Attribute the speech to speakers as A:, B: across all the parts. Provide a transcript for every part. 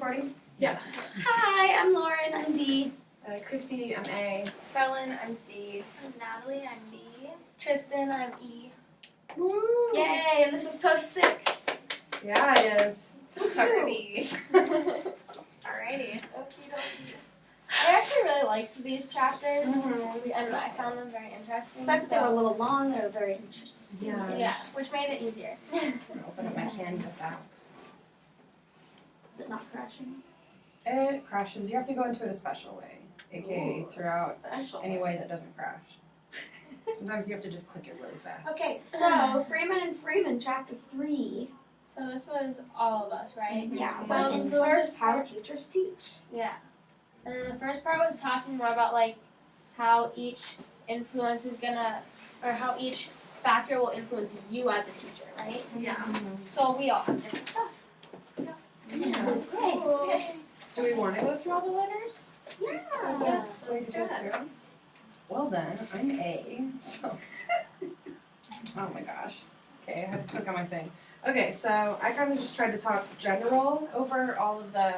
A: recording?
B: Yes.
C: Hi, I'm Lauren. I'm D.
A: Christy, I'm A.
B: Carolyn, I'm C.
D: Natalie, I'm B.
B: Tristan, I'm E.
A: Woo!
C: Yay, and this is post 6.
A: Yeah, it is.
D: Alrighty. Alrighty.
B: I actually really liked these chapters,
A: Mhm.
B: and I found them very interesting.
C: Since they were a little long, they were very interesting.
B: Yeah, which made it easier.
A: I'm gonna open up my Canvas app.
C: Is it not crashing?
A: It crashes. You have to go into it a special way, aka throughout
C: Special.
A: any way that doesn't crash. Sometimes you have to just click it really fast.
C: Okay, so Freeman and Freeman, chapter 3.
B: So this was all of us, right?
C: Yeah,
B: So
C: what
B: the
C: influences
B: first
C: how
B: part-
C: teachers teach.
B: Yeah. And then the first part was talking more about like how each influence is gonna, or how each factor will influence you as a teacher, right?
D: Yeah.
B: So we all have different stuff.
C: Yay.
A: Do we want to go through all the letters? Just as a
B: Yeah.
A: way
D: Let's
A: to
D: do
A: go
D: it.
A: through? Well then, I'm A, so. Oh my gosh. Okay, I had to click on my thing. Okay, so I kind of just tried to talk general over all of the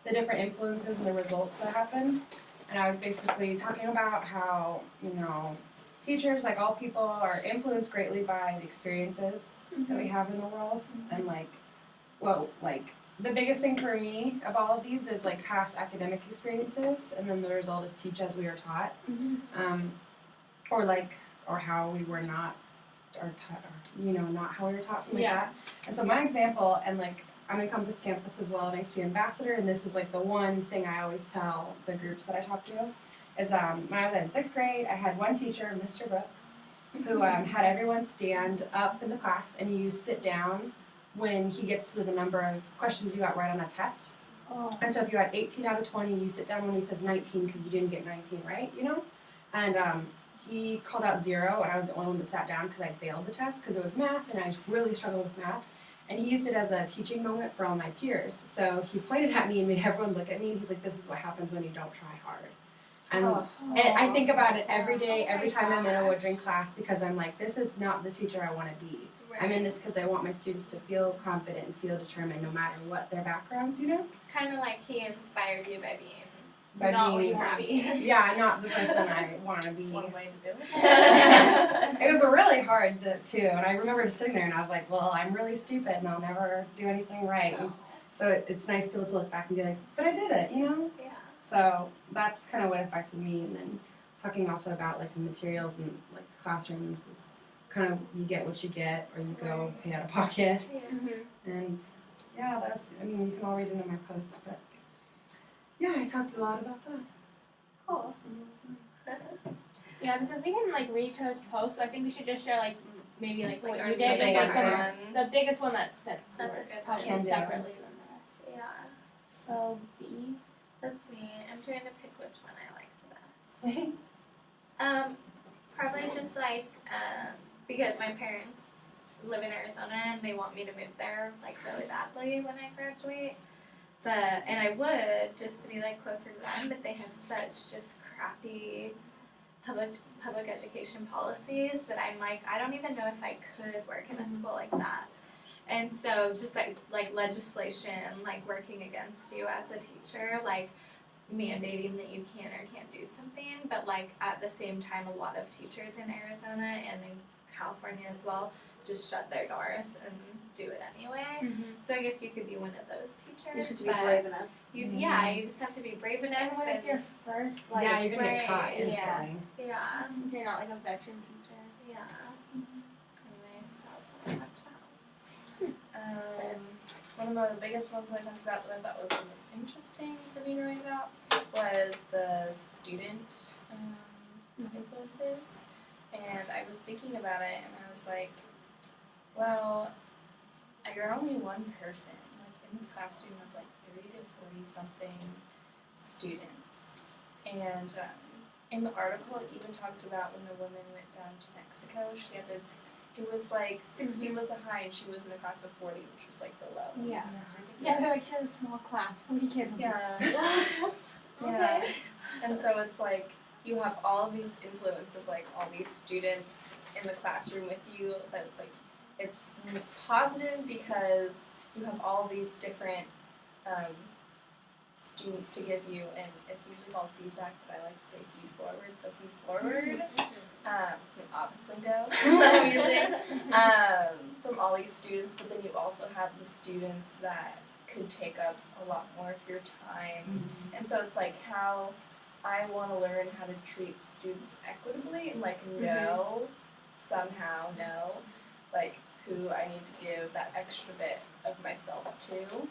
A: different influences and the results that happen. And I was basically talking about how, teachers, like all people, are influenced greatly by the experiences that we have in the world. And the biggest thing for me of all of these is like past academic experiences, and then the result is teach as we are taught, or how we were not, not how we were taught, something like that. And so my example, and like I'm in Compass Campus as well, an XP ambassador, and this is like the one thing I always tell the groups that I talk to, is when I was in 6th grade, I had one teacher, Mr. Brooks, who had everyone stand up in the class, and you sit down when he gets to the number of questions you got right on a test.
B: Oh.
A: And so if you had 18 out of 20, you sit down when he says 19 because you didn't get 19 right, And he called out 0, and I was the only one that sat down because I failed the test because it was math, and I really struggled with math. And he used it as a teaching moment for all my peers. So he pointed at me and made everyone look at me, and he's like, this is what happens when you don't try hard. And I think about it every day, every time I'm in a Woodring class, because I'm like, this is not the teacher I want to be. I'm in this because I want my students to feel confident and feel determined no matter what their backgrounds,
D: Kind of like he inspired you by being
A: By
D: not
A: being
D: what you want to be.
A: Yeah, not the person I want to be.
D: That's one way to do it.
A: It was really hard too, and I remember just sitting there and I was like, well, I'm really stupid and I'll never do anything right. And so it's nice to be able to look back and be like, but I did it,
D: Yeah.
A: So that's kind of what affected me. And then talking also about like the materials and like the classrooms is kind of, you get what you get, or you go pay out of pocket.
D: Yeah.
A: And yeah, you can all read it in my post, but yeah, I talked a lot about that.
D: Cool.
B: Yeah, because we can like read each other's posts, so I think we should just share like maybe like what
D: Like
B: you
D: our
B: did, just
A: biggest
B: like
A: one.
B: the biggest one that sets
D: That's a
B: yours
D: good
B: probably
A: one. Can do.
B: separately than the rest.
D: Yeah.
B: So B.
D: That's me. I'm trying to pick which one I like the best. Probably just like because my parents live in Arizona and they want me to move there like really badly when I graduate. And I would just to be like closer to them, but they have such just crappy public education policies that I'm like, I don't even know if I could work in a school like that. And so just like legislation, like working against you as a teacher, like mandating that you can or can't do something, but like at the same time, a lot of teachers in Arizona and in California as well just shut their doors and do it anyway. So I guess you could be one of those teachers.
C: You should be
D: but
C: brave enough.
D: you just have to be brave enough.
B: And when it's your first, like,
A: Yeah, you're gonna get caught
D: right,
A: instantly.
D: yeah,
B: if you're not like a veteran teacher.
D: yeah. Anyways, that's what I talked about.
E: One of the biggest ones I talked about that I thought was the most interesting for me to write about was the student influences. And I was thinking about it, and I was like, well, you're only one person, like in this classroom of like 30 to 40-something students. And in the article, it even talked about when the woman went down to Mexico, she had this. It was like 60 was the high, and she was in a class of 40, which was like the low.
B: Yeah.
E: That's
B: Yeah,
E: ridiculous.
B: so like she had a small class, 40 kids.
E: Yeah.
D: Okay.
E: And so it's like you have all of these influence of like all these students in the classroom with you. That it's like it's positive because you have all these different students to give you, and it's usually called feedback, but I like to say feed forward. So feed forward. It's an obvious lingo that I'm using from all these students, but then you also have the students that could take up a lot more of your time, and so it's like how I want to learn how to treat students equitably and like somehow know like who I need to give that extra bit of myself to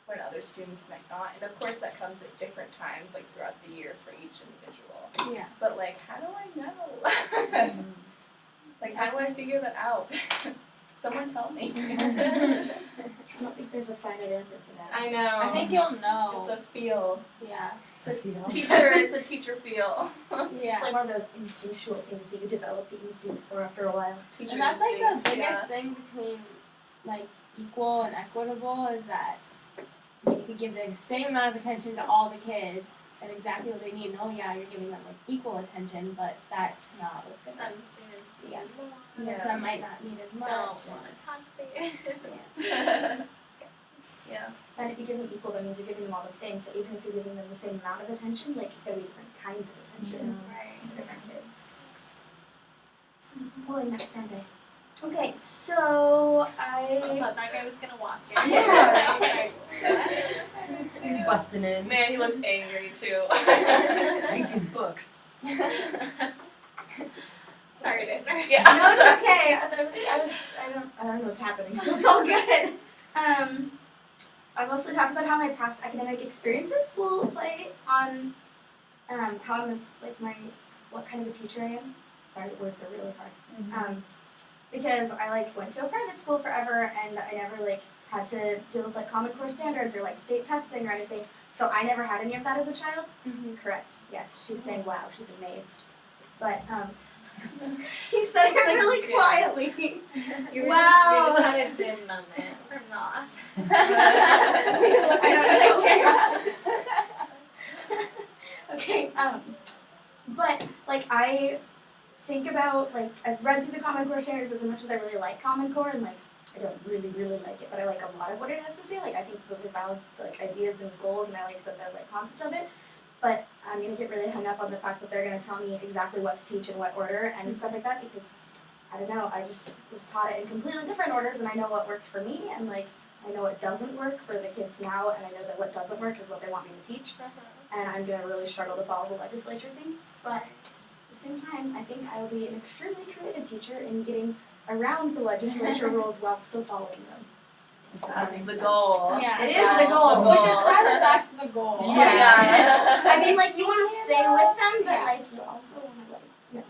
E: when other students might not. And of course that comes at different times, like throughout the year for each individual.
B: Yeah.
E: But like, how do I know? Like, how do I figure that out? Someone tell me.
C: I don't think there's a finite answer for that.
E: I know.
B: I think you'll know.
E: It's a feel.
B: Yeah.
A: It's a feel.
E: It's a teacher feel.
B: Yeah.
C: It's like one of those instinctual things that you develop the instincts for after a while.
E: Teacher
B: And that's like the
E: instincts,
B: biggest thing between like equal and equitable is that you could give the same amount of attention to all the kids and exactly what they need. And oh yeah, you're giving them like equal attention, but that's not what's going to
D: Some students need more.
E: Yeah.
B: Some might not need as much.
D: Don't want to talk to you.
E: Yeah.
C: And if you give them equal, that means you're giving them all the same. So even if you're giving them the same amount of attention, like there will be different kinds of attention
D: Right.
C: for different kids. Oh, and next Sunday. Okay, so
D: I
C: I
D: thought that guy was gonna walk in.
C: Yeah.
D: I was like, what?
A: Busting in.
E: Man, he looked angry too.
A: I hate these books.
D: Sorry to interrupt.
E: Yeah.
C: no, it's okay. I don't know what's happening, so it's all good. I've also talked about how my past academic experiences will play on how I'm like what kind of a teacher I am. Sorry, words are really hard. Because I like went to a private school forever and I never like had to deal with like Common Core standards or like state testing or anything. So I never had any of that as a child. Correct. Yes, she's saying wow, she's amazed. But he said it really
D: Jim.
C: quietly.
D: You
C: Wow.
D: just had a gym moment from the off.
C: I don't know. Okay, but like I think about like I've read through the Common Core standards as much as I really like Common Core, and like I don't really like it, but I like a lot of what it has to say. Like I think those are valid like ideas and goals, and I like the like concept of it. But I'm gonna get really hung up on the fact that they're gonna tell me exactly what to teach in what order and stuff like that because I don't know. I just was taught it in completely different orders, and I know what worked for me, and like I know what doesn't work for the kids now, and I know that what doesn't work is what they want me to teach. And I'm gonna really struggle to follow the legislature things. But at the same time, I think I will be an extremely creative teacher in getting around the legislature rules while still following them.
E: That's the goal.
B: Yeah,
C: It is
E: That's
C: the goal.
B: Which is sad that that's the goal.
E: Yeah.
C: I mean, like you want to stay with them, but
B: Yeah.
C: like you also want to like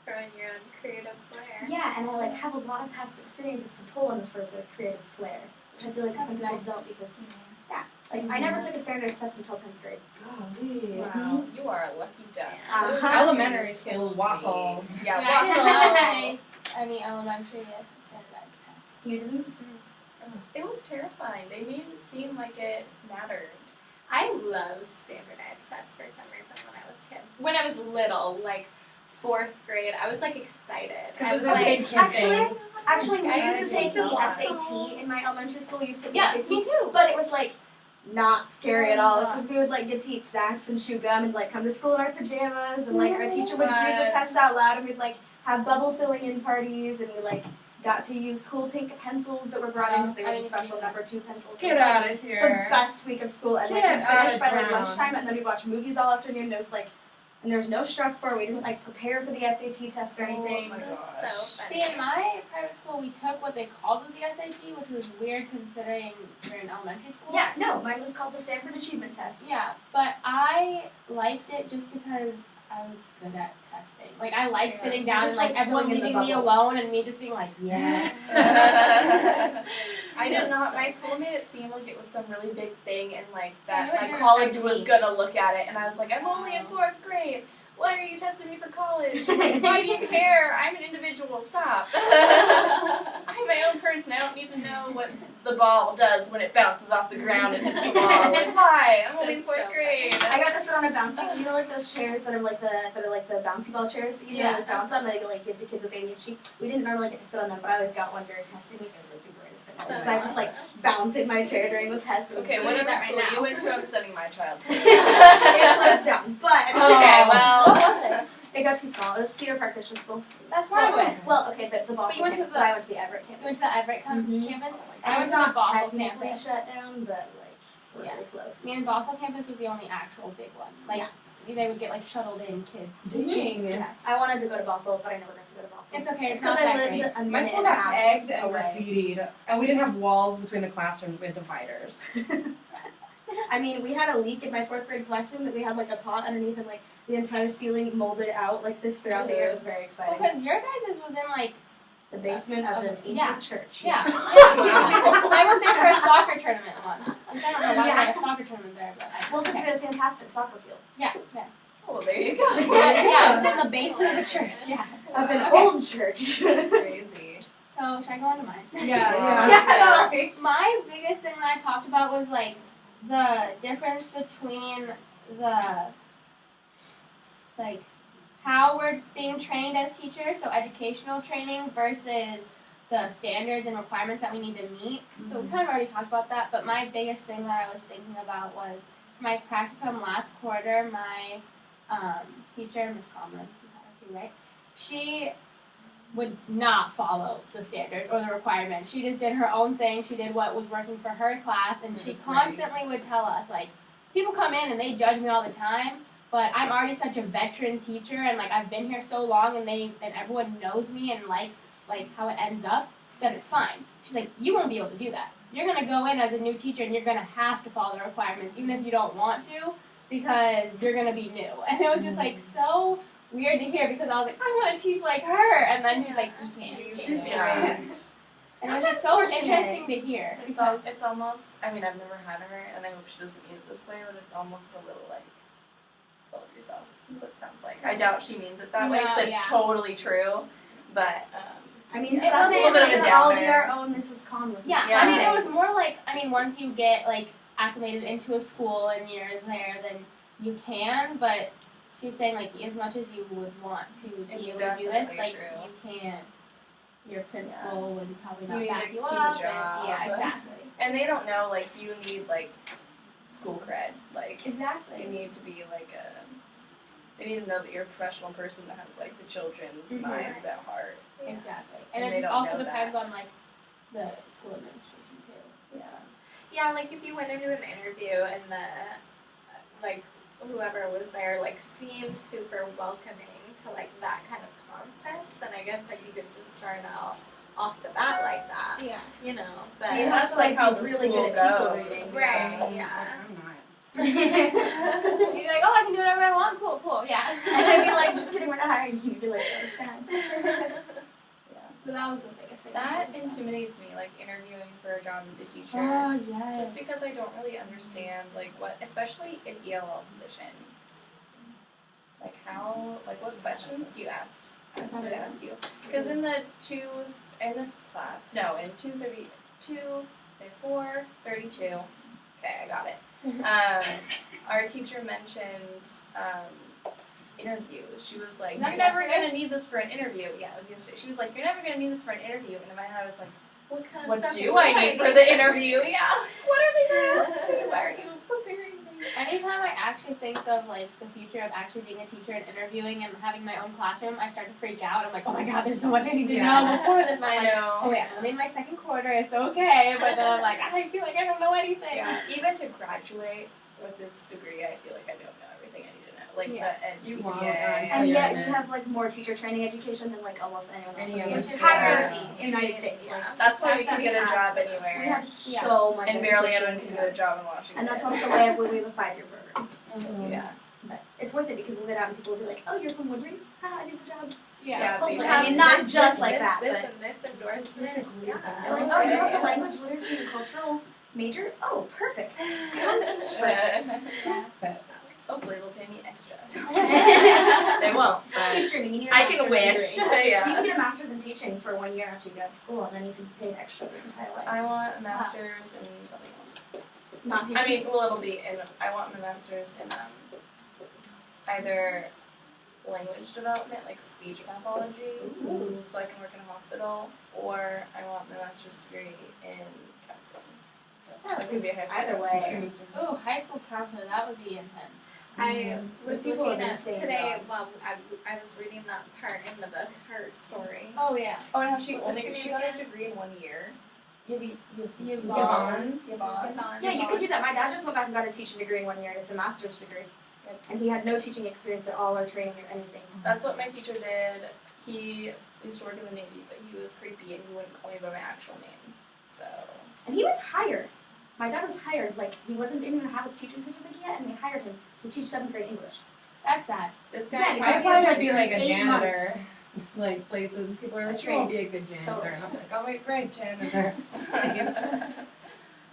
D: Throwing your own creative flair.
C: yeah. And I like have a lot of past experiences to pull on for the creative flair, which I feel like
B: That's
C: some people
B: nice.
C: don't because like I never took a standards test until 10th grade.
A: Golly.
E: Wow, you are a lucky duck.
C: Uh-huh.
A: Elementary school, Wassels.
E: Yeah,
B: I didn't
E: Wassels.
B: take any elementary standardized tests.
C: You didn't?
E: It was terrifying. They made it seem like it mattered.
D: I loved standardized tests for some reason when I was a kid. When I was little, like 4th grade, I was like excited. I
A: it
D: was
A: was a
D: like,
A: big kid
C: Actually,
A: thing.
C: actually, we
D: I
C: used to
D: didn't
C: take the
D: know that.
C: SAT in my elementary school. We used to take
B: Yes,
C: the SAT,
B: me too.
C: but it was like not scary at all
B: Oh,
C: because we would like get to eat snacks and chew gum and like come to school in our pajamas and like our teacher would read the
E: What?
C: tests out loud and we'd like have bubble filling in parties and we like got to use cool pink pencils that were brought in because they were
B: I
C: the
B: didn't
C: special
B: do that.
C: number 2 pencils.
A: Get
C: It was, like,
A: out of
C: the
A: here.
C: best week of school and like
A: Get
C: we'd finish
A: outta
C: by like
A: town.
C: lunchtime and then we'd watch movies all afternoon. There was like and there was no stress for it. We didn't like prepare for the SAT tests or anything.
A: Oh my
D: that's
A: gosh.
D: so funny.
B: See, in my private school, we took what they called the SAT, which was weird considering you're in elementary school.
C: Yeah, no, mine was called the Stanford Achievement Test.
B: Yeah, but I liked it just because I was good at testing. Like, I liked
C: Yeah.
B: sitting down
C: Just
B: and, like,
C: like
B: everyone
C: filling in the
B: leaving me
C: bubbles.
B: alone and me just being like, yes.
E: I did not. My school made it seem like it was some really big thing, and like that
B: really
E: my
B: didn't
E: college
B: affect
E: was
B: me.
E: gonna look at it, and I was like, I'm only in 4th grade. Why are you testing me for college? Why do you care? I'm an individual. Stop. I'm my own person. I don't need to know what the ball does when it bounces off the ground and hits the wall. Like, why? I'm only in 4th grade.
C: I got to sit on a bouncy, you know, like those chairs that are like the bouncy ball chairs that you know, like bounce on, like give to kids with ADHD. We didn't normally get to sit on them, but I always got one during testing week. It was like the greatest thing because I just like bounce in my chair during the test. It was
E: Okay,
C: really
E: whatever
C: that
E: school
C: right now.
E: you went to, I'm sending my child to.
C: It closed down, but
E: Okay, well.
C: what was it? It got too small. It was Cedar Park Christian School.
B: That's where I went.
C: Well, okay, but the Bothell
B: you went to
C: campus,
B: the-
C: but I went to the Everett campus.
B: You went to the Everett
C: Mhm.
B: campus?
C: And
B: I went
C: it's
B: to the
C: not
B: Bothell
C: technically
B: campus.
C: shut down, but like we're
B: Yeah.
C: really close.
B: Me and Bothell campus was the only actual big one. Like, they would get like shuttled in kids.
A: Dang.
C: Yeah, I wanted to go to Bothell, but I never got to go to Bothell.
B: It's okay.
C: It's
B: It's not
C: because I
B: that
C: lived
B: great.
C: a minute
A: My school
C: and a
A: got
C: half
A: egged and
C: away.
A: graffitied, and we didn't have walls between the classrooms. We had dividers.
C: I mean, we had a leak in my 4th grade classroom that we had like a pot underneath and like the entire ceiling molded out like this throughout the year. It was very exciting.
B: Because your guys' was in like,
C: The basement of an ancient
B: Yeah.
C: church.
B: yeah.
A: Wow.
B: Because I went there for a soccer tournament once. I don't know why we had a soccer tournament there, but
C: Well, because
B: okay.
C: we had a fantastic soccer field.
B: Yeah, yeah.
E: Oh, there you go.
B: Yeah, it was in the basement of the church, yeah.
C: Of an
B: Okay.
C: old church.
E: That's crazy.
B: So, should I go on to mine?
A: Yeah,
C: Yeah.
B: So, my biggest thing that I talked about was like the difference between the like how we're being trained as teachers, so educational training versus the standards and requirements that we need to meet. So we kind of already talked about that, but my biggest thing that I was thinking about was for my practicum last quarter, my teacher, Ms. Conlon, right? She would not follow the standards or the requirements. She just did her own thing. She did what was working for her class, and she
A: That's great.
B: constantly would tell us, like, people come in and they judge me all the time, but I'm already such a veteran teacher, and like I've been here so long, and everyone knows me and likes like how it ends up, that it's fine. She's like, you won't be able to do that. You're gonna go in as a new teacher, and you're gonna have to follow the requirements, even if you don't want to, because you're gonna be new. And it was just like so weird to hear, because I was like, I want to teach like her, and then she's like, you can't.
A: She's
E: Yeah.
A: great.
B: And it was
C: That's
B: just so
C: unfortunate.
B: interesting to hear, because
E: It's almost, I mean, I've never had her, and I hope she doesn't mean it this way, but it's almost a little like, full of yourself, is what it sounds like. I doubt she means it that way, because
B: No,
E: it's
B: yeah.
E: totally true, but,
C: I mean,
B: It was a
C: someday
E: little bit of a
C: we can all be
E: downer.
C: our own Mrs. Conlon.
B: yeah,
E: Yeah.
B: I mean, it was more like, I mean, once you get like acclimated into a school and you're there, then you can, but she was saying like as much as you would want to be
E: It's
B: able to do this,
E: definitely
B: like
E: true.
B: you can't. Your principal would probably not
E: You need
B: back
E: to
B: you
E: keep a
B: up.
E: job.
B: And, yeah, exactly.
E: and they don't know, like, you need, like, school cred, like, you
B: Exactly.
E: need to be, like, they need to know that you're a professional person that has, like, the children's
B: Mhm.
E: minds at heart.
B: Exactly.
E: And
B: And
E: they
B: it
E: don't
B: also
E: know
B: depends on like the school administration too.
E: Yeah.
D: Yeah, like if you went into an interview and the like whoever was there like seemed super welcoming to like that kind of concept, then I guess like you could just start out off the bat like that.
B: Yeah.
D: You know. But
C: You
E: That's
C: have to,
E: like how
C: be
E: the
C: really
E: school
C: good at people
E: goes.
C: reading.
D: Right, yeah.
A: I'm not.
B: You're like, oh, I can do whatever I want. Cool, cool. Yeah.
C: And then be like, just kidding, we're not hiring you. You'd be like, so sad.
B: But that was the biggest thing.
E: That intimidates me, like, interviewing for a job as a teacher.
B: Oh yes.
E: Just because I don't really understand, like, what, especially an ELL position. Like, how, like, what questions do you ask? I would ask you. Because in this class, no, in 432, okay, I got it. Our teacher mentioned, interviews. She was like,
B: Not
E: you're never
B: yesterday?
E: gonna need this for an interview. Yeah, it was yesterday. She was like, you're never gonna need this for an interview. And in my head, I was like,
D: what kind of
E: what
D: stuff
E: do I need for the interview? Yeah. What are they gonna ask me? Why are you preparing me?
B: Anytime I actually think of like the future of actually being a teacher and interviewing and having my own classroom, I start to freak out. I'm like, oh my god, there's so much I need to know before this. And I'm like, oh yeah, I'm in my second quarter, it's okay. But then I'm like, I feel like I don't know anything.
E: Yeah. Even to graduate with this degree, I feel like I don't know everything I need to know. Like
B: Yeah.
E: the
A: You
E: NTPA.
A: won't,
C: And
A: Yeah.
C: yet you have like more teacher training education than like almost anyone else
A: Any
C: in the
A: other
C: United
A: school.
C: United States.
D: Yeah.
C: Like,
E: That's why we
B: That's
E: can get a
B: what
E: job
C: we
E: anywhere.
C: have
B: Yeah.
C: so much
E: And barely
C: education.
E: anyone can get a job in Washington.
C: And that's also why we have a 5-year program.
A: Mhm.
E: Yeah.
C: But it's worth it because we'll get out and people will be like, oh, you're from Woodbury? Ah, I do a job.
E: Yeah,
C: Hopefully,
E: we
C: I
E: have
C: mean, not
D: this,
C: just
D: this,
C: like
D: this,
C: that,
D: this,
C: but
D: and this endorsement.
C: they're
D: Yeah.
C: like, oh, you have the language literacy and cultural major? Oh, perfect. Come teach for us.
B: Yeah.
E: Hopefully they'll pay me extra. They won't, but
C: Keep dreaming. You need a
E: I can
C: master's
E: wish.
C: degree.
E: Yeah.
C: You can get a master's in teaching for 1 year after you get out of school, and then you can pay it extra for your entire life.
E: I want a master's in something else.
C: Not teaching.
E: I mean, well, it'll be in. I want my master's in either language development, like speech pathology, so I can work in a hospital, or I want my master's degree in counseling. So it could be a high school
C: Either way.
B: Ooh, high school counselor, that would be intense.
D: I was
C: Those people
D: looking
C: have
D: at
C: insane
D: today
C: jobs.
D: while I was reading that part in the book, her story.
B: Oh yeah.
E: Oh, and how she
D: What was
E: only
D: her
E: she
D: name
E: got a
D: again?
E: degree in 1 year.
B: Yvonne.
E: Yvonne.
D: Yvonne.
C: Yeah, you could do that. My dad just went back and got a teaching degree in 1 year, and it's a master's degree. And he had no teaching experience at all or training or anything.
E: That's what my teacher did. He used to work in the Navy, but he was creepy and he wouldn't call me by my actual name. So
C: And he was hired. My dad was hired. Like, he didn't even have his teaching certificate yet, and they hired him to teach 7th grade English.
B: That's sad.
E: this
C: Yeah,
E: guy
C: because
A: I
C: he
A: thought
C: has,
A: it'd be like a
C: 8
A: janitor. Like places, people are like,
C: That's
A: trained to
C: cool.
A: be a good janitor.
C: Totally.
A: And I'm like, oh wait, great, janitor.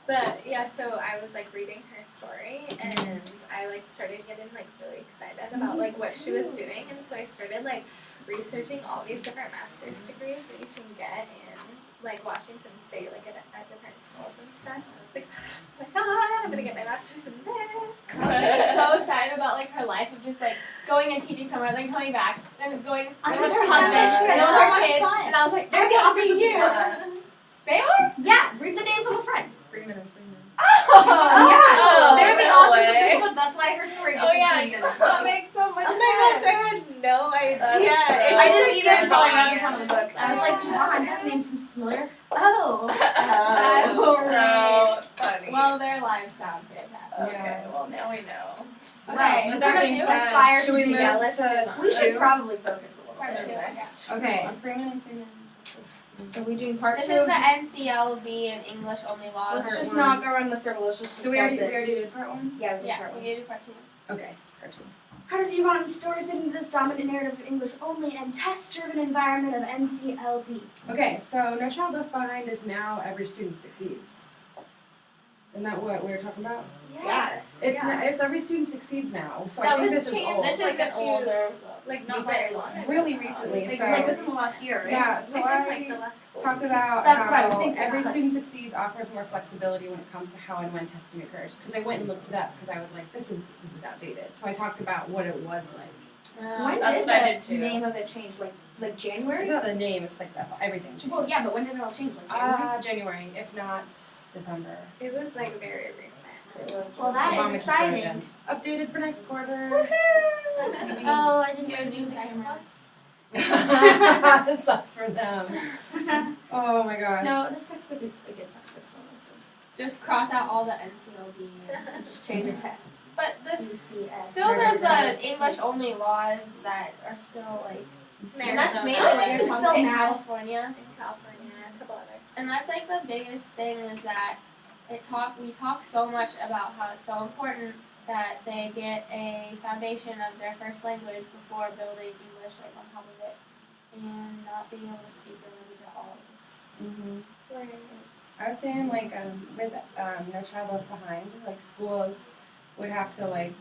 D: But yeah, so I was like reading her story and I like started getting like really excited about like what she was doing, and so I started like researching all these different master's degrees that you can get in like Washington State, like at different schools and stuff. And I was like, oh my god, I'm gonna get my master's in this.
B: I was like, so excited about like her life of just like going and teaching somewhere, then coming back, then going
C: I
B: with
C: know,
B: her
C: she
B: husband,
C: said she
B: and
C: had
B: with
C: so
B: her
C: much
B: kids,
C: fun.
B: and I was like,
C: They're the authors of this book.
B: They are?
C: Yeah, read the names of a friend.
A: Freeman and Freeman.
C: Yeah, they're the
E: no
C: authors of
E: way.
C: this book. That's why her story gets
E: Oh, yeah,
C: included in the book.
B: That makes so much
D: Oh my
B: sense.
D: gosh, I had no idea.
E: That's
C: I didn't either
E: so
C: until I read
E: funny.
C: the front of the book. I was like, Yvonne, that name seems familiar. Oh.
B: That's
E: so funny.
B: Well, their lives sound fantastic.
E: okay, well now we know.
B: Right.
A: With
C: We're
A: that
C: gonna
A: being
C: do
A: said,
C: aspire
A: should
C: to
A: we
C: be
A: move
C: jealous.
A: to
C: We should
A: two?
C: probably focus a little
B: Part
C: bit.
B: two.
E: Next.
A: Okay, Freeman and Freeman.
C: Are we doing part
B: This
C: two?
B: is the NCLB and English only laws.
C: Let's
A: Part
C: just
A: one.
C: not go around the circle. Let's just
A: So
C: discuss
A: we already
C: it.
A: did part one?
C: Yeah, we did
B: Yeah,
C: part
B: we
C: one.
B: need to do part two.
A: Okay, part two.
C: How does Yvonne's story fit into this dominant narrative of English only and test-driven environment of NCLB?
A: Okay, so No Child Left Behind is now Every Student Succeeds. Isn't that what we were talking about?
C: Yes.
A: It's Every Student Succeeds now. So
D: That
A: I think
D: was
A: this is
D: changed.
A: old.
B: This
D: Like
B: is
D: a
B: an
D: few-
B: older.
D: Like not very long ago.
A: Really recently,
C: Like,
A: so
C: like within the last year, right?
A: yeah, so
D: I
A: I
D: think like the last couple
A: talked about
C: That's what I was
A: how
C: thinking.
A: Every Student Succeeds offers more flexibility when it comes to how and when testing occurs. Because I went and looked it up because I was like, this is outdated. So I talked about what it was like.
C: When
E: That's
C: did
E: what I
C: the
E: did too.
C: name of it change? Like January?
A: It's not the name; it's like everything changed.
C: Well, yeah, but when did it all change? Like January?
A: January, if not December.
D: It was like very recent.
A: It was
C: Well, that is
A: Obama just started
C: exciting.
A: them. Updated for next quarter.
C: Oh, I didn't
B: Get a new
C: the
B: textbook.
A: This sucks for them. Oh my gosh.
C: No, this textbook is a good textbook still. So
B: Just cross out all the NCLB. And
C: just change your text.
B: but this
C: ECS.
B: still there's the English only laws that are still like.
D: There's
B: that's
D: no
B: mainly
D: laws.
B: what you're
C: There's
B: talking
C: still
B: about in
C: mad.
B: California.
D: In California, a couple others.
B: And that's like the biggest thing is that we talk so much about how it's so important that they get a foundation of their first language before building English like on top of it, and not being able to speak their language at all.
A: I was saying like with No Child Left Behind, like schools would have to like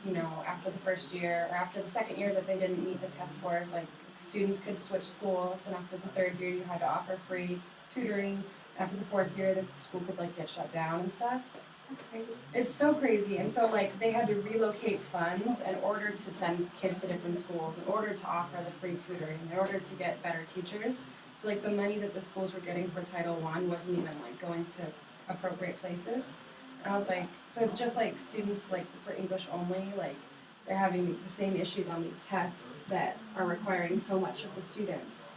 A: after the first year or after the second year that they didn't meet the test scores, like students could switch schools, and after the third year you had to offer free tutoring. After the fourth year, the school could like get shut down and stuff.
B: That's crazy.
A: It's so crazy, and so like they had to relocate funds in order to send kids to different schools, in order to offer the free tutoring, in order to get better teachers. So like the money that the schools were getting for Title I wasn't even like going to appropriate places. And I was like, so it's just like students like for English only, like they're having the same issues on these tests that are requiring so much of the students.